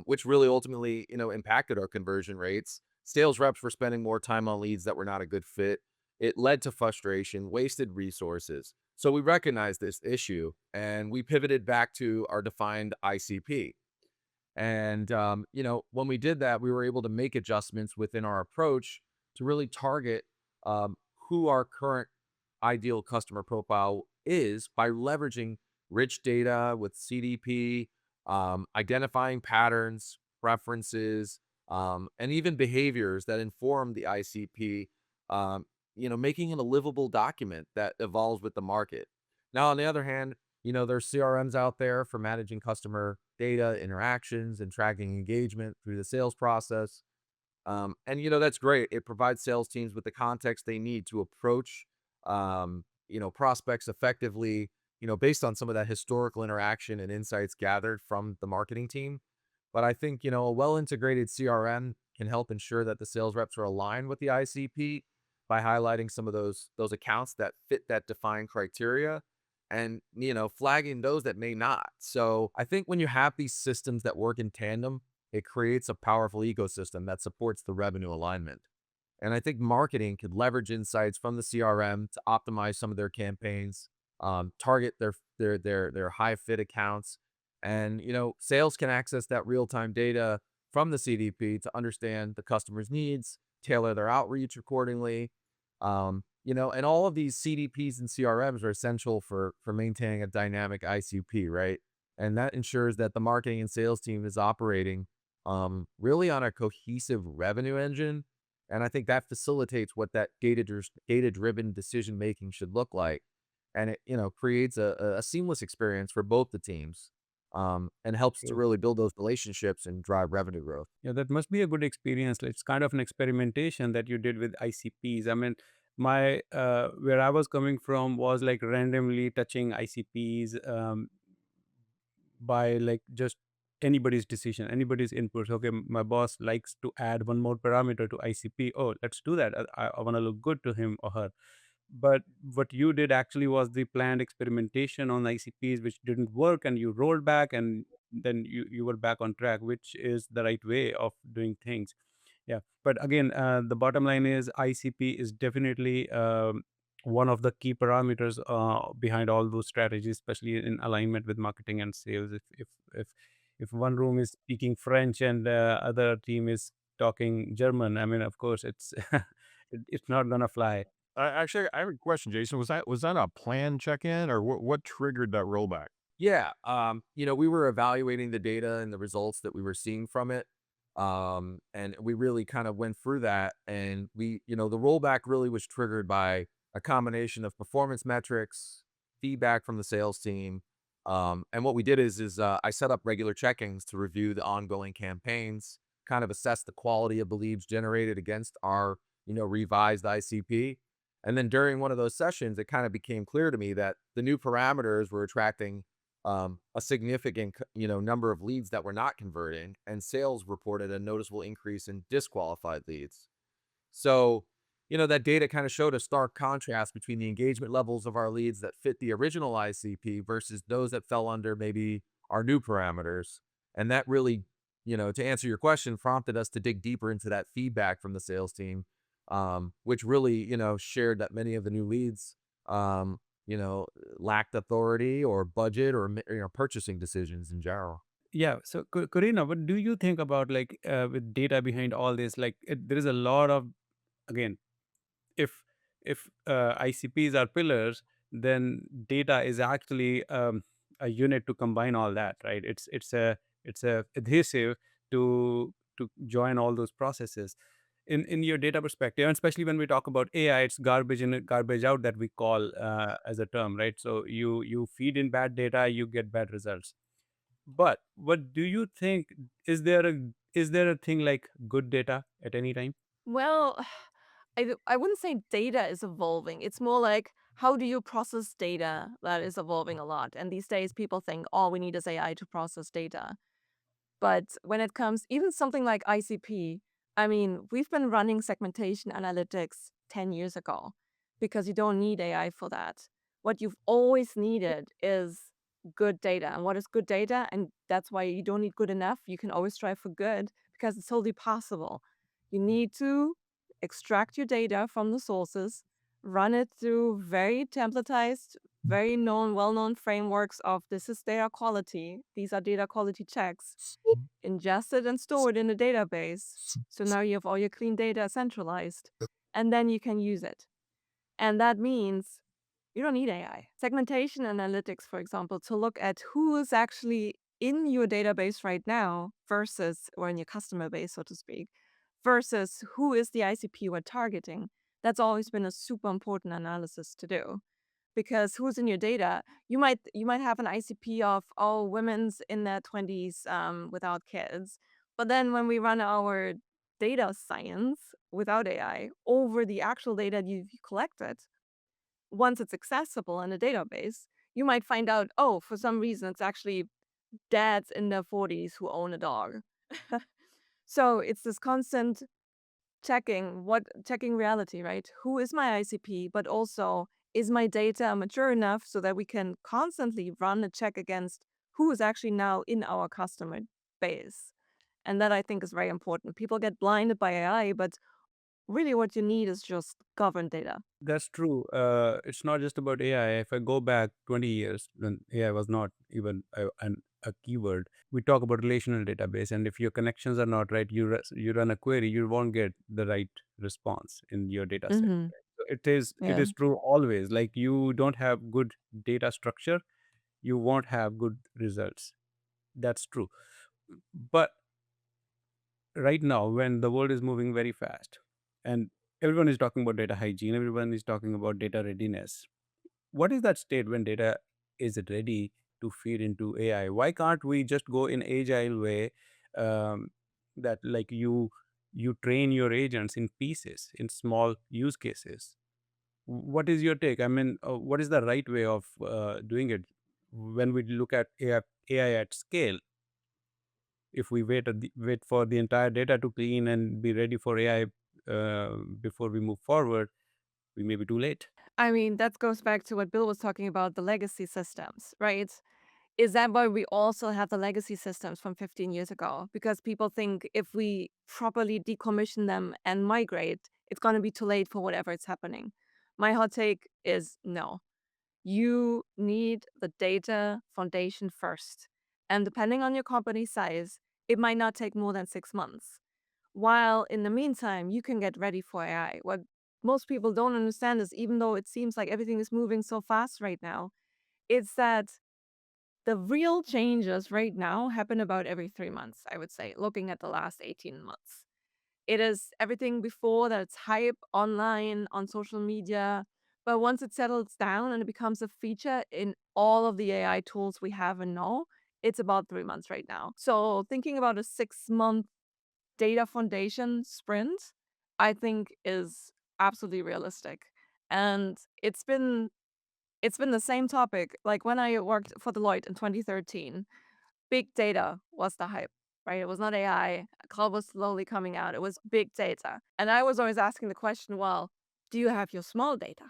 which really ultimately, impacted our conversion rates. Sales reps were spending more time on leads that were not a good fit. It led to frustration, wasted resources. So we recognized this issue and we pivoted back to our defined ICP. And, when we did that, we were able to make adjustments within our approach to really target um, who our current ideal customer profile is by leveraging rich data with CDP, identifying patterns, preferences, and even behaviors that inform the ICP, um, making it a livable document that evolves with the market. Now, on the other hand, there's CRMs out there for managing customer data, interactions, and tracking engagement through the sales process. And that's great. It provides sales teams with the context they need to approach, prospects effectively, based on some of that historical interaction and insights gathered from the marketing team. But I think, a well-integrated CRM can help ensure that the sales reps are aligned with the ICP by highlighting some of those accounts that fit that defined criteria and, flagging those that may not. So I think when you have these systems that work in tandem, it creates a powerful ecosystem that supports the revenue alignment. And I think marketing could leverage insights from the CRM to optimize some of their campaigns, target their high fit accounts, and sales can access that real time data from the CDP to understand the customer's needs, tailor their outreach accordingly. and all of these CDPs and CRMs are essential for maintaining a dynamic ICP, right? And that ensures that the marketing and sales team is operating really on a cohesive revenue engine. And I think that facilitates what that data-driven decision making should look like. And it, creates a seamless experience for both the teams, and helps to True. really build those relationships and drive revenue growth. Yeah, that must be a good experience. It's kind of an experimentation that you did with ICPs. I mean, my where I was coming from was like randomly touching ICPs by like just anybody's decision, anybody's input. Okay, my boss likes to add one more parameter to ICP. Oh, let's do that. I want to look good to him or her. But what you did actually was the planned experimentation on ICPs, which didn't work, and you rolled back, and then you were back on track, which is the right way of doing things. Yeah, but again, the bottom line is ICP is definitely one of the key parameters behind all those strategies, especially in alignment with marketing and sales. If one room is speaking French and other team is talking German, I mean, of course, it's it's not gonna fly. Actually, I have a question, Jason. Was that a planned check-in, or what triggered that rollback? Yeah, we were evaluating the data and the results that we were seeing from it. And we really kind of went through that, and the rollback really was triggered by a combination of performance metrics, feedback from the sales team. And what we did is I set up regular check-ins to review the ongoing campaigns, kind of assess the quality of the leads generated against our, revised ICP. And then during one of those sessions, it kind of became clear to me that the new parameters were attracting a significant, number of leads that were not converting, and sales reported a noticeable increase in disqualified leads. So, that data kind of showed a stark contrast between the engagement levels of our leads that fit the original ICP versus those that fell under maybe our new parameters. And that really, to answer your question, prompted us to dig deeper into that feedback from the sales team, which really, shared that many of the new leads, you know, lacked authority or budget or purchasing decisions in general. Yeah. So, Corina, what do you think about like with data behind all this? Like, there is a lot of, again, if ICPs are pillars, then data is actually a unit to combine all that, right? It's a adhesive to join all those processes. In your data perspective, and especially when we talk about AI, it's garbage in, garbage out that we call as a term, right? So you feed in bad data, you get bad results. But what do you think? Is there a thing like good data at any time? Well, I wouldn't say data is evolving. It's more like how do you process data that is evolving a lot. And these days, people think all we need is AI to process data. But when it comes, even something like ICP, I mean, we've been running segmentation analytics 10 years ago because you don't need AI for that. What you've always needed is good data. And what is good data? And that's why you don't need good enough. You can always strive for good because it's totally possible. You need to extract your data from the sources, run it through very templatized, very known, well-known frameworks of this is data quality. These are data quality checks. Ingest it and store it in a database. So now you have all your clean data centralized, and then you can use it. And that means you don't need AI. Segmentation analytics, for example, to look at who is actually in your database right now versus, or in your customer base, so to speak, versus who is the ICP we're targeting. That's always been a super important analysis to do because who's in your data, you might have an ICP of women's in their 20s without kids, but then when we run our data science without AI over the actual data you've collected, once it's accessible in a database, you might find out, oh, for some reason it's actually dads in their 40s who own a dog. So it's this constant checking reality, right? Who is my ICP, but also is my data mature enough so that we can constantly run a check against who is actually now in our customer base. And that I think is very important. People get blinded by AI, but really what you need is just governed data. That's true. It's not just about AI. If I go back 20 years, when AI was not even a keyword, we talk about relational database. And if your connections are not right, you run a query, you won't get the right response in your data set. Hmm. So it Yeah. is true always. Like, you don't have good data structure, you won't have good results. That's true. But right now, when the world is moving very fast and everyone is talking about data hygiene, everyone is talking about data readiness, what is that state when data is ready to feed into AI? Why can't we just go in agile way, um, that like you train your agents in pieces, in small use cases? What is your take? I mean, what is the right way of doing it when we look at AI at scale? If we wait for the entire data to clean and be ready for AI before we move forward, we may be too late. I mean, that goes back to what Bill was talking about, the legacy systems, right? Is that why we also have the legacy systems from 15 years ago? Because people think if we properly decommission them and migrate, it's going to be too late for whatever is happening. My hot take is no. You need the data foundation first. And depending on your company size, it might not take more than 6 months. While in the meantime, you can get ready for AI. What most people don't understand is, even though it seems like everything is moving so fast right now, it's that the real changes right now happen about every 3 months, I would say, looking at the last 18 months. It is everything before that's hype online, on social media. But once it settles down and it becomes a feature in all of the AI tools we have and know, it's about 3 months right now. So thinking about a 6 month data foundation sprint, I think is absolutely realistic. And it's been the same topic. Like when I worked for Deloitte in 2013, big data was the hype, right? It was not AI. Cloud was slowly coming out. It was big data. And I was always asking the question, well, do you have your small data?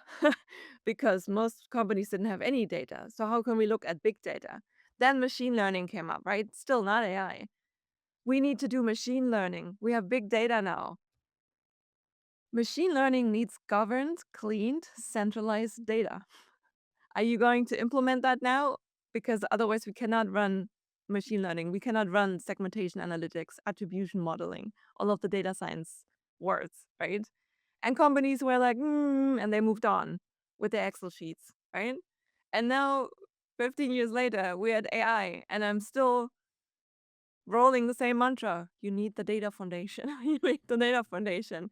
Because most companies didn't have any data. So how can we look at big data? Then machine learning came up, right? Still not AI. We need to do machine learning. We have big data now. Machine learning needs governed, cleaned, centralized data. Are you going to implement that now? Because otherwise, we cannot run machine learning. We cannot run segmentation analytics, attribution modeling, all of the data science words, right? And companies were like, and they moved on with their Excel sheets, right? And now, 15 years later, we're at AI, and I'm still rolling the same mantra. You need the data foundation. You need the data foundation.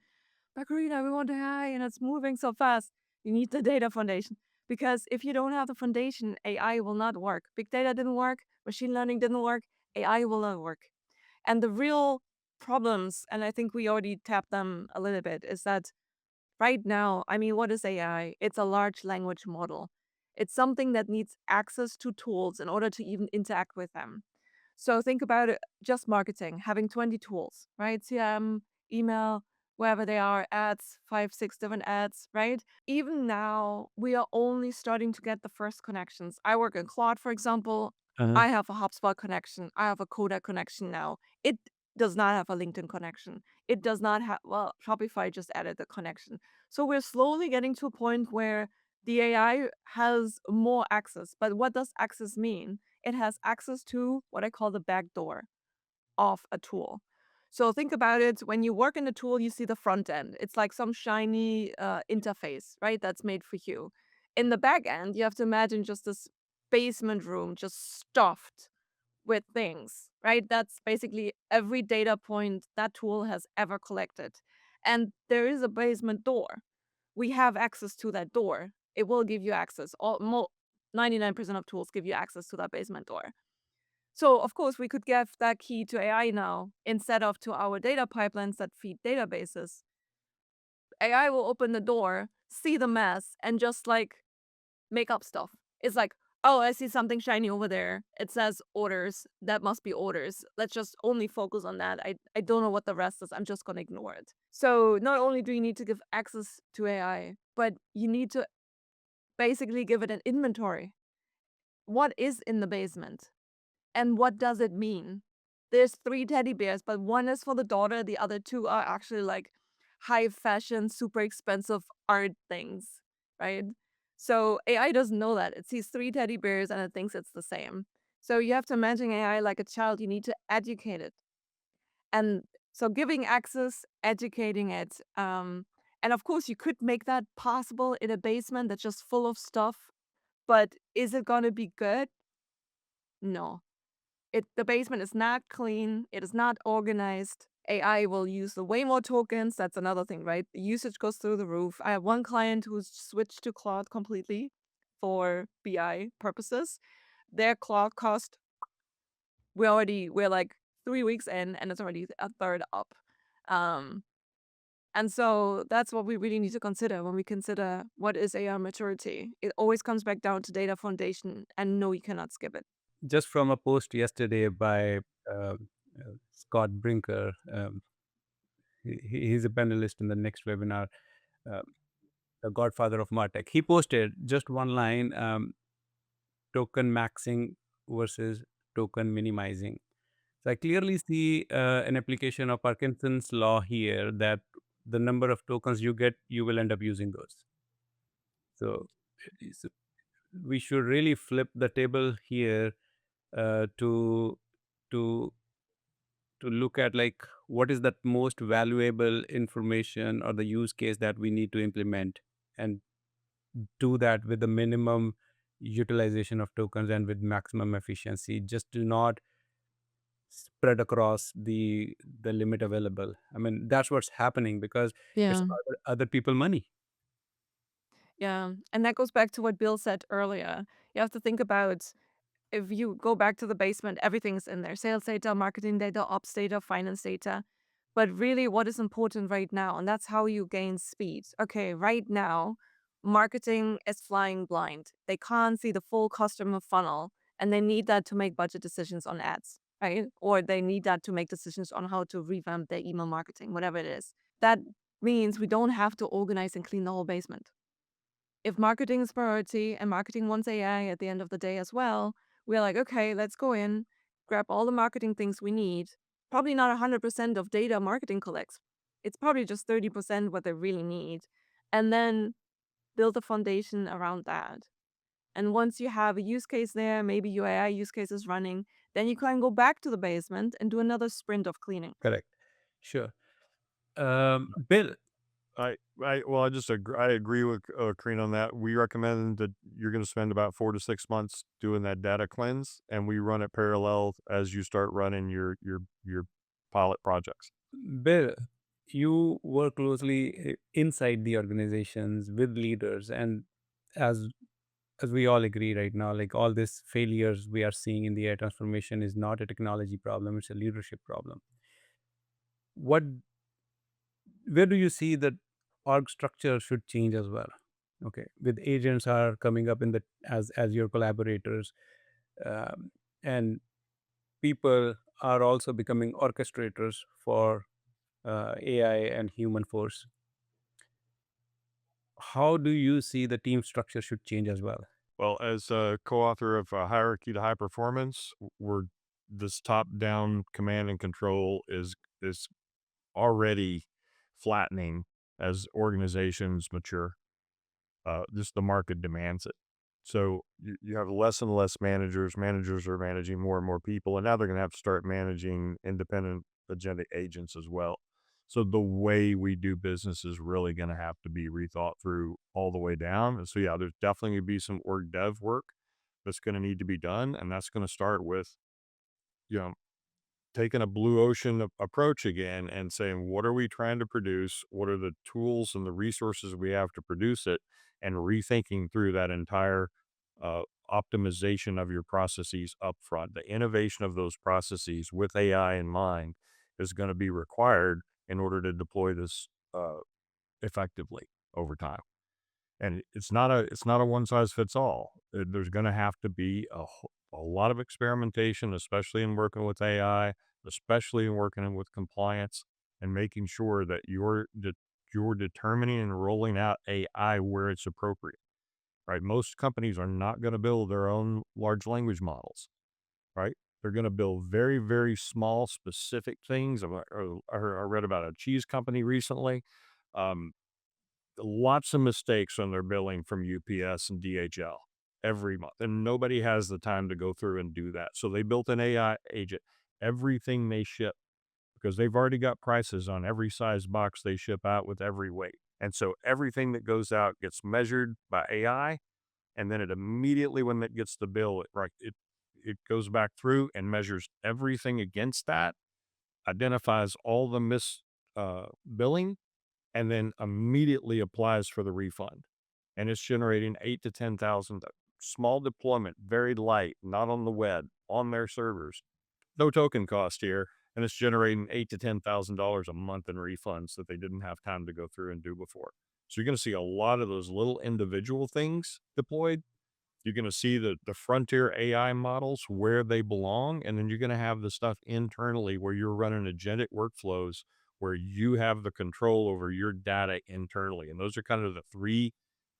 But Corinna, we want AI and it's moving so fast. You need the data foundation. Because if you don't have the foundation, AI will not work. Big data didn't work, machine learning didn't work, AI will not work. And the real problems, and I think we already tapped them a little bit, is that right now, I mean, what is AI? It's a large language model. It's something that needs access to tools in order to even interact with them. So think about it, just marketing, having 20 tools, right? CRM, email, wherever they are, ads, 5, 6 different ads, right? Even now, we are only starting to get the first connections. I work in Claude, for example. Uh-huh. I have a HubSpot connection. I have a Coda connection now. It does not have a LinkedIn connection. It does not have, well, Shopify just added the connection. So we're slowly getting to a point where the AI has more access. But what does access mean? It has access to what I call the back door of a tool. So think about it. When you work in the tool, you see the front end. It's like some shiny interface, right? That's made for you. In the back end, you have to imagine just this basement room just stuffed with things, right? That's basically every data point that tool has ever collected. And there is a basement door. We have access to that door. It will give you access. 99% of tools give you access to that basement door. So, of course, we could give that key to AI now instead of to our data pipelines that feed databases. AI will open the door, see the mess, and just like make up stuff. It's like, oh, I see something shiny over there. It says orders. That must be orders. Let's just only focus on that. I don't know what the rest is. I'm just going to ignore it. So, not only do you need to give access to AI, but you need to basically give it an inventory. What is in the basement? And what does it mean? There's 3 teddy bears, but one is for the daughter, the other 2 are actually like high fashion, super expensive art things, right? So AI doesn't know that. It sees 3 teddy bears and it thinks it's the same. So you have to imagine AI like a child. You need to educate it. And so giving access, educating it, and And of course, you could make that possible in a basement that's just full of stuff, but is it going to be good? No. The basement is not clean. It is not organized. AI will use the way more tokens. That's another thing, right? The usage goes through the roof. I have one client who's switched to cloud completely for BI purposes. Their cloud cost, we're like 3 weeks in and it's already a third up. And so that's what we really need to consider when we consider what is AI maturity. It always comes back down to data foundation, and no, you cannot skip it. Just from a post yesterday by Scott Brinker, he's a panelist in the next webinar, uh, the godfather of MarTech. He posted just one line, token maxing versus token minimizing. So I clearly see an application of Parkinson's law here, that the number of tokens you get, you will end up using those. So we should really flip the table here to look at, like, what is that most valuable information or the use case that we need to implement, and do that with the minimum utilization of tokens and with maximum efficiency. Just do not spread across the limit available. I mean, that's what's happening because it's Yeah. other people money. Yeah. And that goes back to what Bill said earlier. You have to think about, if you go back to the basement, everything's in there: sales data, marketing data, ops data, finance data. But really, what is important right now? And that's how you gain speed. Okay, right now, marketing is flying blind. They can't see the full customer funnel, and they need that to make budget decisions on ads, right? Or they need that to make decisions on how to revamp their email marketing, whatever it is. That means we don't have to organize and clean the whole basement. If marketing is priority and marketing wants AI at the end of the day as well, we're like, okay, let's go in, grab all the marketing things we need. Probably not 100% of data marketing collects. It's probably just 30% what they really need. And then build a foundation around that. And once you have a use case there, maybe your AI use case is running, then you can go back to the basement and do another sprint of cleaning. Correct. Sure. Bill, I agree with Corinna on that. We recommend that you're going to spend about 4 to 6 months doing that data cleanse, and we run it parallel as you start running your pilot projects. Bill, you work closely inside the organizations with leaders, and as we all agree right now, like, all these failures we are seeing in the AI transformation is not a technology problem; it's a leadership problem. Where do you see that org structure should change as well? Okay, with agents are coming up in the as your collaborators, um, and people are also becoming orchestrators for AI and human force. How do you see the team structure should change as well? Well, as a co-author of Hierarchy to High Performance, we're this top-down command and control is already flattening as organizations mature. Just the market demands it. So you have less and less managers. Managers are managing more and more people, and now they're going to have to start managing independent agentic agents as well. So the way we do business is really going to have to be rethought through all the way down. And so yeah, there's definitely going to be some org dev work that's going to need to be done, and that's going to start with, you know, taking a blue ocean approach again and saying, what are we trying to produce? What are the tools and the resources we have to produce it? And rethinking through that entire optimization of your processes up front. The innovation of those processes with AI in mind is going to be required in order to deploy this effectively over time. And it's not a one size fits all. There's going to have to be a lot of experimentation, especially in working with AI, especially in working with compliance, and making sure that you're determining and rolling out AI where it's appropriate. Right? Most companies are not going to build their own large language models. Right? They're going to build very, very small, specific things. I read about a cheese company recently. Lots of mistakes on their billing from UPS and DHL every month, and nobody has the time to go through and do that. So they built an AI agent. Everything they ship, because they've already got prices on every size box they ship out with every weight. And so everything that goes out gets measured by AI, and then it immediately, when it gets the bill, it goes back through and measures everything against that, identifies all the billing, and then immediately applies for the refund. And it's generating 8 to 10,000, small deployment, very light, not on the web, on their servers. No token cost here, and it's generating 8 to $10,000 a month in refunds that they didn't have time to go through and do before. So you're going to see a lot of those little individual things deployed. You're going to see the frontier AI models where they belong, and then you're going to have the stuff internally where you're running agentic workflows where you have the control over your data internally. And those are kind of the three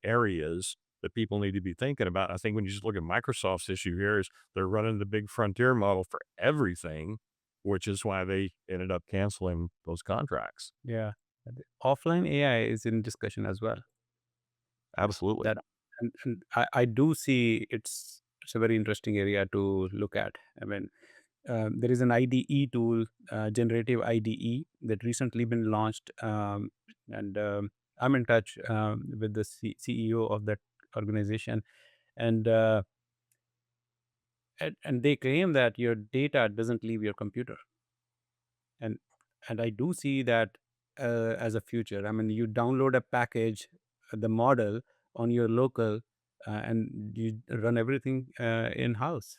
areas that people need to be thinking about. I think when you just look at Microsoft's issue here is they're running the big frontier model for everything, which is why they ended up canceling those contracts. Yeah. Offline AI is in discussion as well. Absolutely. That and I do see it's a very interesting area to look at. I mean, there is an IDE tool, generative IDE, that recently been launched, and I'm in touch with the CEO of that organization, and, uh, and they claim that your data doesn't leave your computer, and I do see that as a future. I mean, you download a package, the model on your local, and you run everything in house.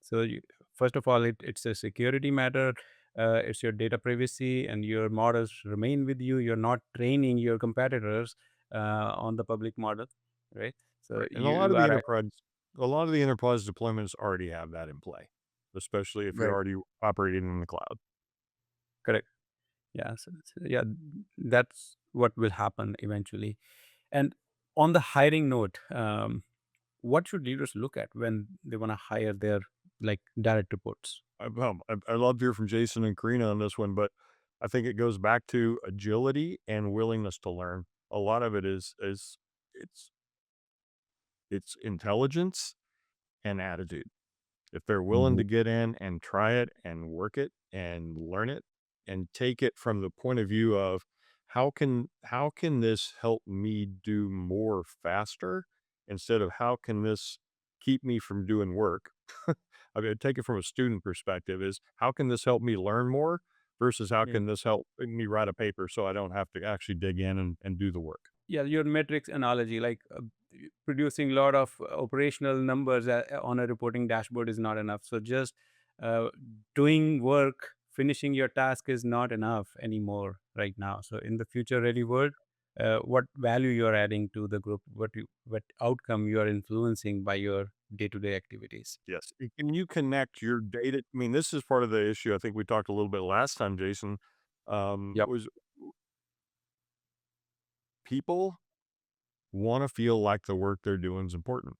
So first of all, it's a security matter. It's your data privacy, and your models remain with you. You're not training your competitors on the public model, right? So Right. And you are a lot of the enterprise deployments already have that in play, especially if you're right. already operating in the cloud. Correct. Yeah. Yeah, that's what will happen eventually. And on the hiring note, what should leaders look at when they want to hire their like direct reports? I love to hear from Jason and Corinna on this one, but I think it goes back to agility and willingness to learn. A lot of it is it's it's intelligence and attitude. If they're willing Mhm. to get in and try it and work it and learn it and take it from the point of view of how can this help me do more faster instead of how can this keep me from doing work. I mean, take it from a student perspective is how can this help me learn more versus how Yeah. can this help me write a paper so I don't have to actually dig in and do the work. Yeah, your metrics analogy, like producing a lot of operational numbers on a reporting dashboard is not enough. So just uh, doing work, finishing your task is not enough anymore right now. So in the future ready world, what value you're adding to the group, what outcome you are influencing by your day-to-day activities. Yes. Can you connect your data? I mean, this is part of the issue. I think we talked a little bit last time, Jason. Yep. Was people want to feel like the work they're doing is important.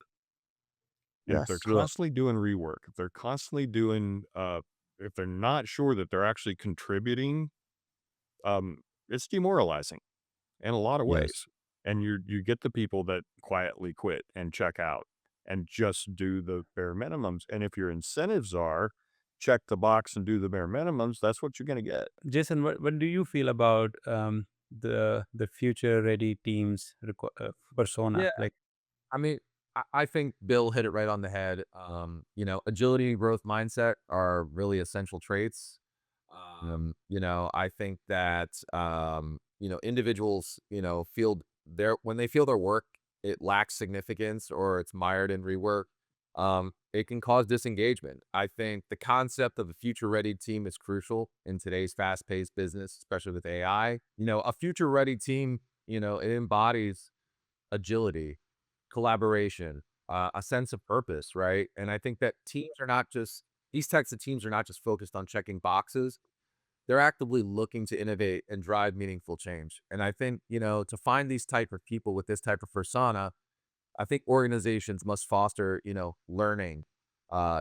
And if they're Yes. True. constantly doing rework, if they're constantly doing, if they're not sure that they're actually contributing, it's demoralizing in a lot of Yes. ways. And you get the people that quietly quit and check out and just do the bare minimums. And if your incentives are check the box and do the bare minimums, that's what you're going to get. Jason, what do you feel about the future ready teams persona? Yeah. Like, I mean, I think Bill hit it right on the head. Agility and growth mindset are really essential traits. I think that individuals, feel when they feel their work, it lacks significance or it's mired in rework. It can cause disengagement. I think the concept of a future ready team is crucial in today's fast paced business, especially with AI. A future ready team, it embodies agility, collaboration, a sense of purpose, right? And I think that these types of teams are not just focused on checking boxes. They're actively looking to innovate and drive meaningful change. And I think, to find these type of people with this type of persona, I think organizations must foster, learning,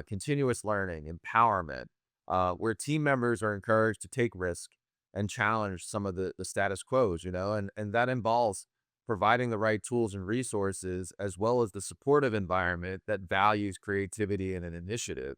continuous learning, empowerment, where team members are encouraged to take risk and challenge some of the status quos, and that involves providing the right tools and resources as well as the supportive environment that values creativity and an initiative.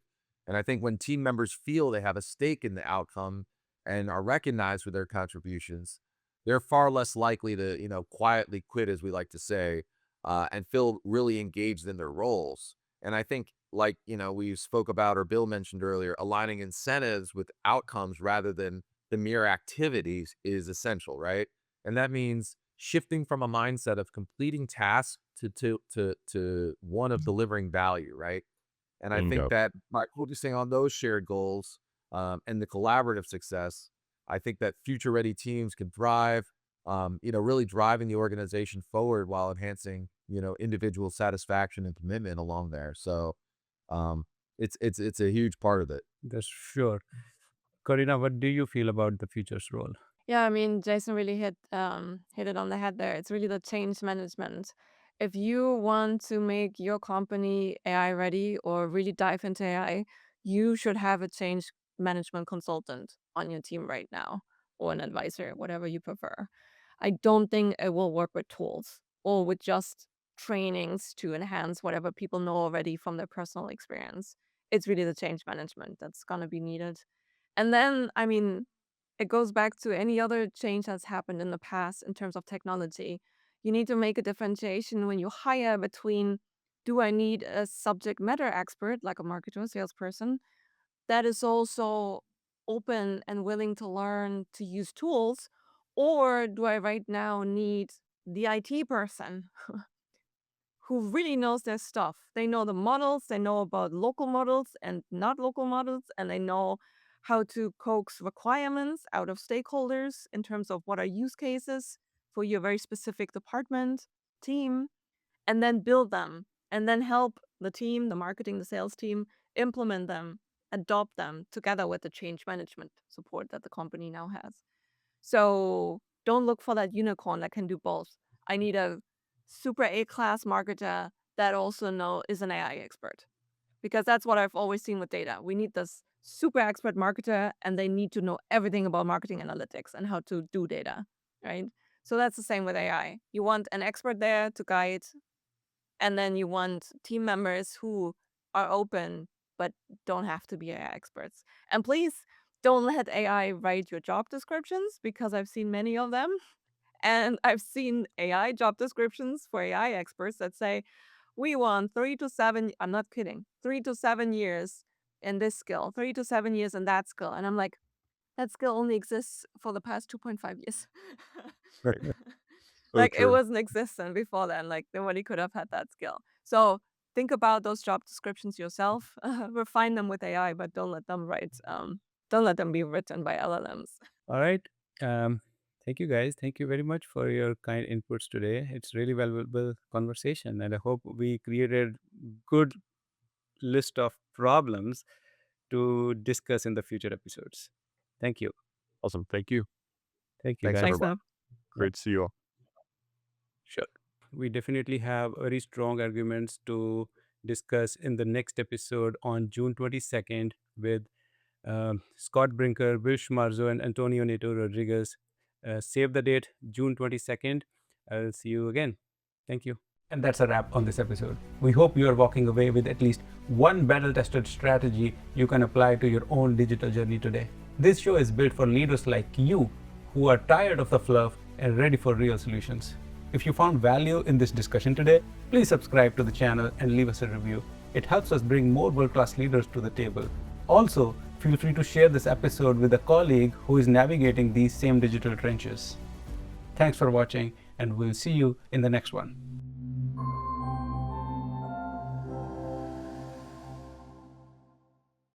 And I think when team members feel they have a stake in the outcome and are recognized for their contributions, they're far less likely to, quietly quit, as we like to say, and feel really engaged in their roles. And I think, like, we spoke about, or Bill mentioned earlier, aligning incentives with outcomes rather than the mere activities is essential, right? And that means shifting from a mindset of completing tasks to one of delivering value, right? And I think Bingo. that by focusing on those shared goals, and the collaborative success, I think that future ready teams can thrive, really driving the organization forward while enhancing, individual satisfaction and commitment along there. So it's a huge part of it. That's sure. Corinna, what do you feel about the future's role? Yeah, I mean, Jason really hit it on the head there. It's really the change management. If you want to make your company AI ready or really dive into AI, you should have a change management consultant on your team right now, or an advisor, whatever you prefer. I don't think it will work with tools or with just trainings to enhance whatever people know already from their personal experience. It's really the change management that's going to be needed. And then, I mean, it goes back to any other change that's happened in the past in terms of technology. You need to make a differentiation when you hire between, do I need a subject matter expert like a marketer or salesperson that is also open and willing to learn to use tools, or do I right now need the IT person who really knows their stuff? They know the models, they know about local models and not local models, and they know how to coax requirements out of stakeholders in terms of what are use cases for your very specific department, team, and then build them, and then help the team, the marketing, the sales team, implement them, adopt them together with the change management support that the company now has. So don't look for that unicorn that can do both. I need a super A-class marketer that also is an AI expert, because that's what I've always seen with data. We need this super expert marketer, and they need to know everything about marketing analytics and how to do data, right? So that's the same with AI. You want an expert there to guide, and then you want team members who are open but don't have to be AI experts. And please don't let AI write your job descriptions, because I've seen many of them. And I've seen AI job descriptions for AI experts that say, we want 3 to 7, I'm not kidding, 3 to 7 years in this skill, 3 to 7 years in that skill. And I'm like, that skill only exists for the past 2.5 years. Right. So Like, it true. wasn't existent before then. Like, nobody could have had that skill. So think about those job descriptions yourself. Refine them with AI, but don't let them be written by LLMs. All right. Thank you, guys. Thank you very much for your kind inputs today. It's really valuable conversation, and I hope we created good list of problems to discuss in the future episodes. Thank you. Awesome. Thank you. Thank you, Thanks, guys. Thanks, everybody. Nav. Great to see you all. Sure. We definitely have very strong arguments to discuss in the next episode on June 22nd with Scott Brinker, Bill Schmarzo, and Antonio Neto Rodriguez. Save the date, June 22nd. I'll see you again. Thank you. And that's a wrap on this episode. We hope you are walking away with at least one battle-tested strategy you can apply to your own digital journey today. This show is built for leaders like you who are tired of the fluff and ready for real solutions. If you found value in this discussion today, please subscribe to the channel and leave us a review. It helps us bring more world-class leaders to the table. Also, feel free to share this episode with a colleague who is navigating these same digital trenches. Thanks for watching, and we'll see you in the next one.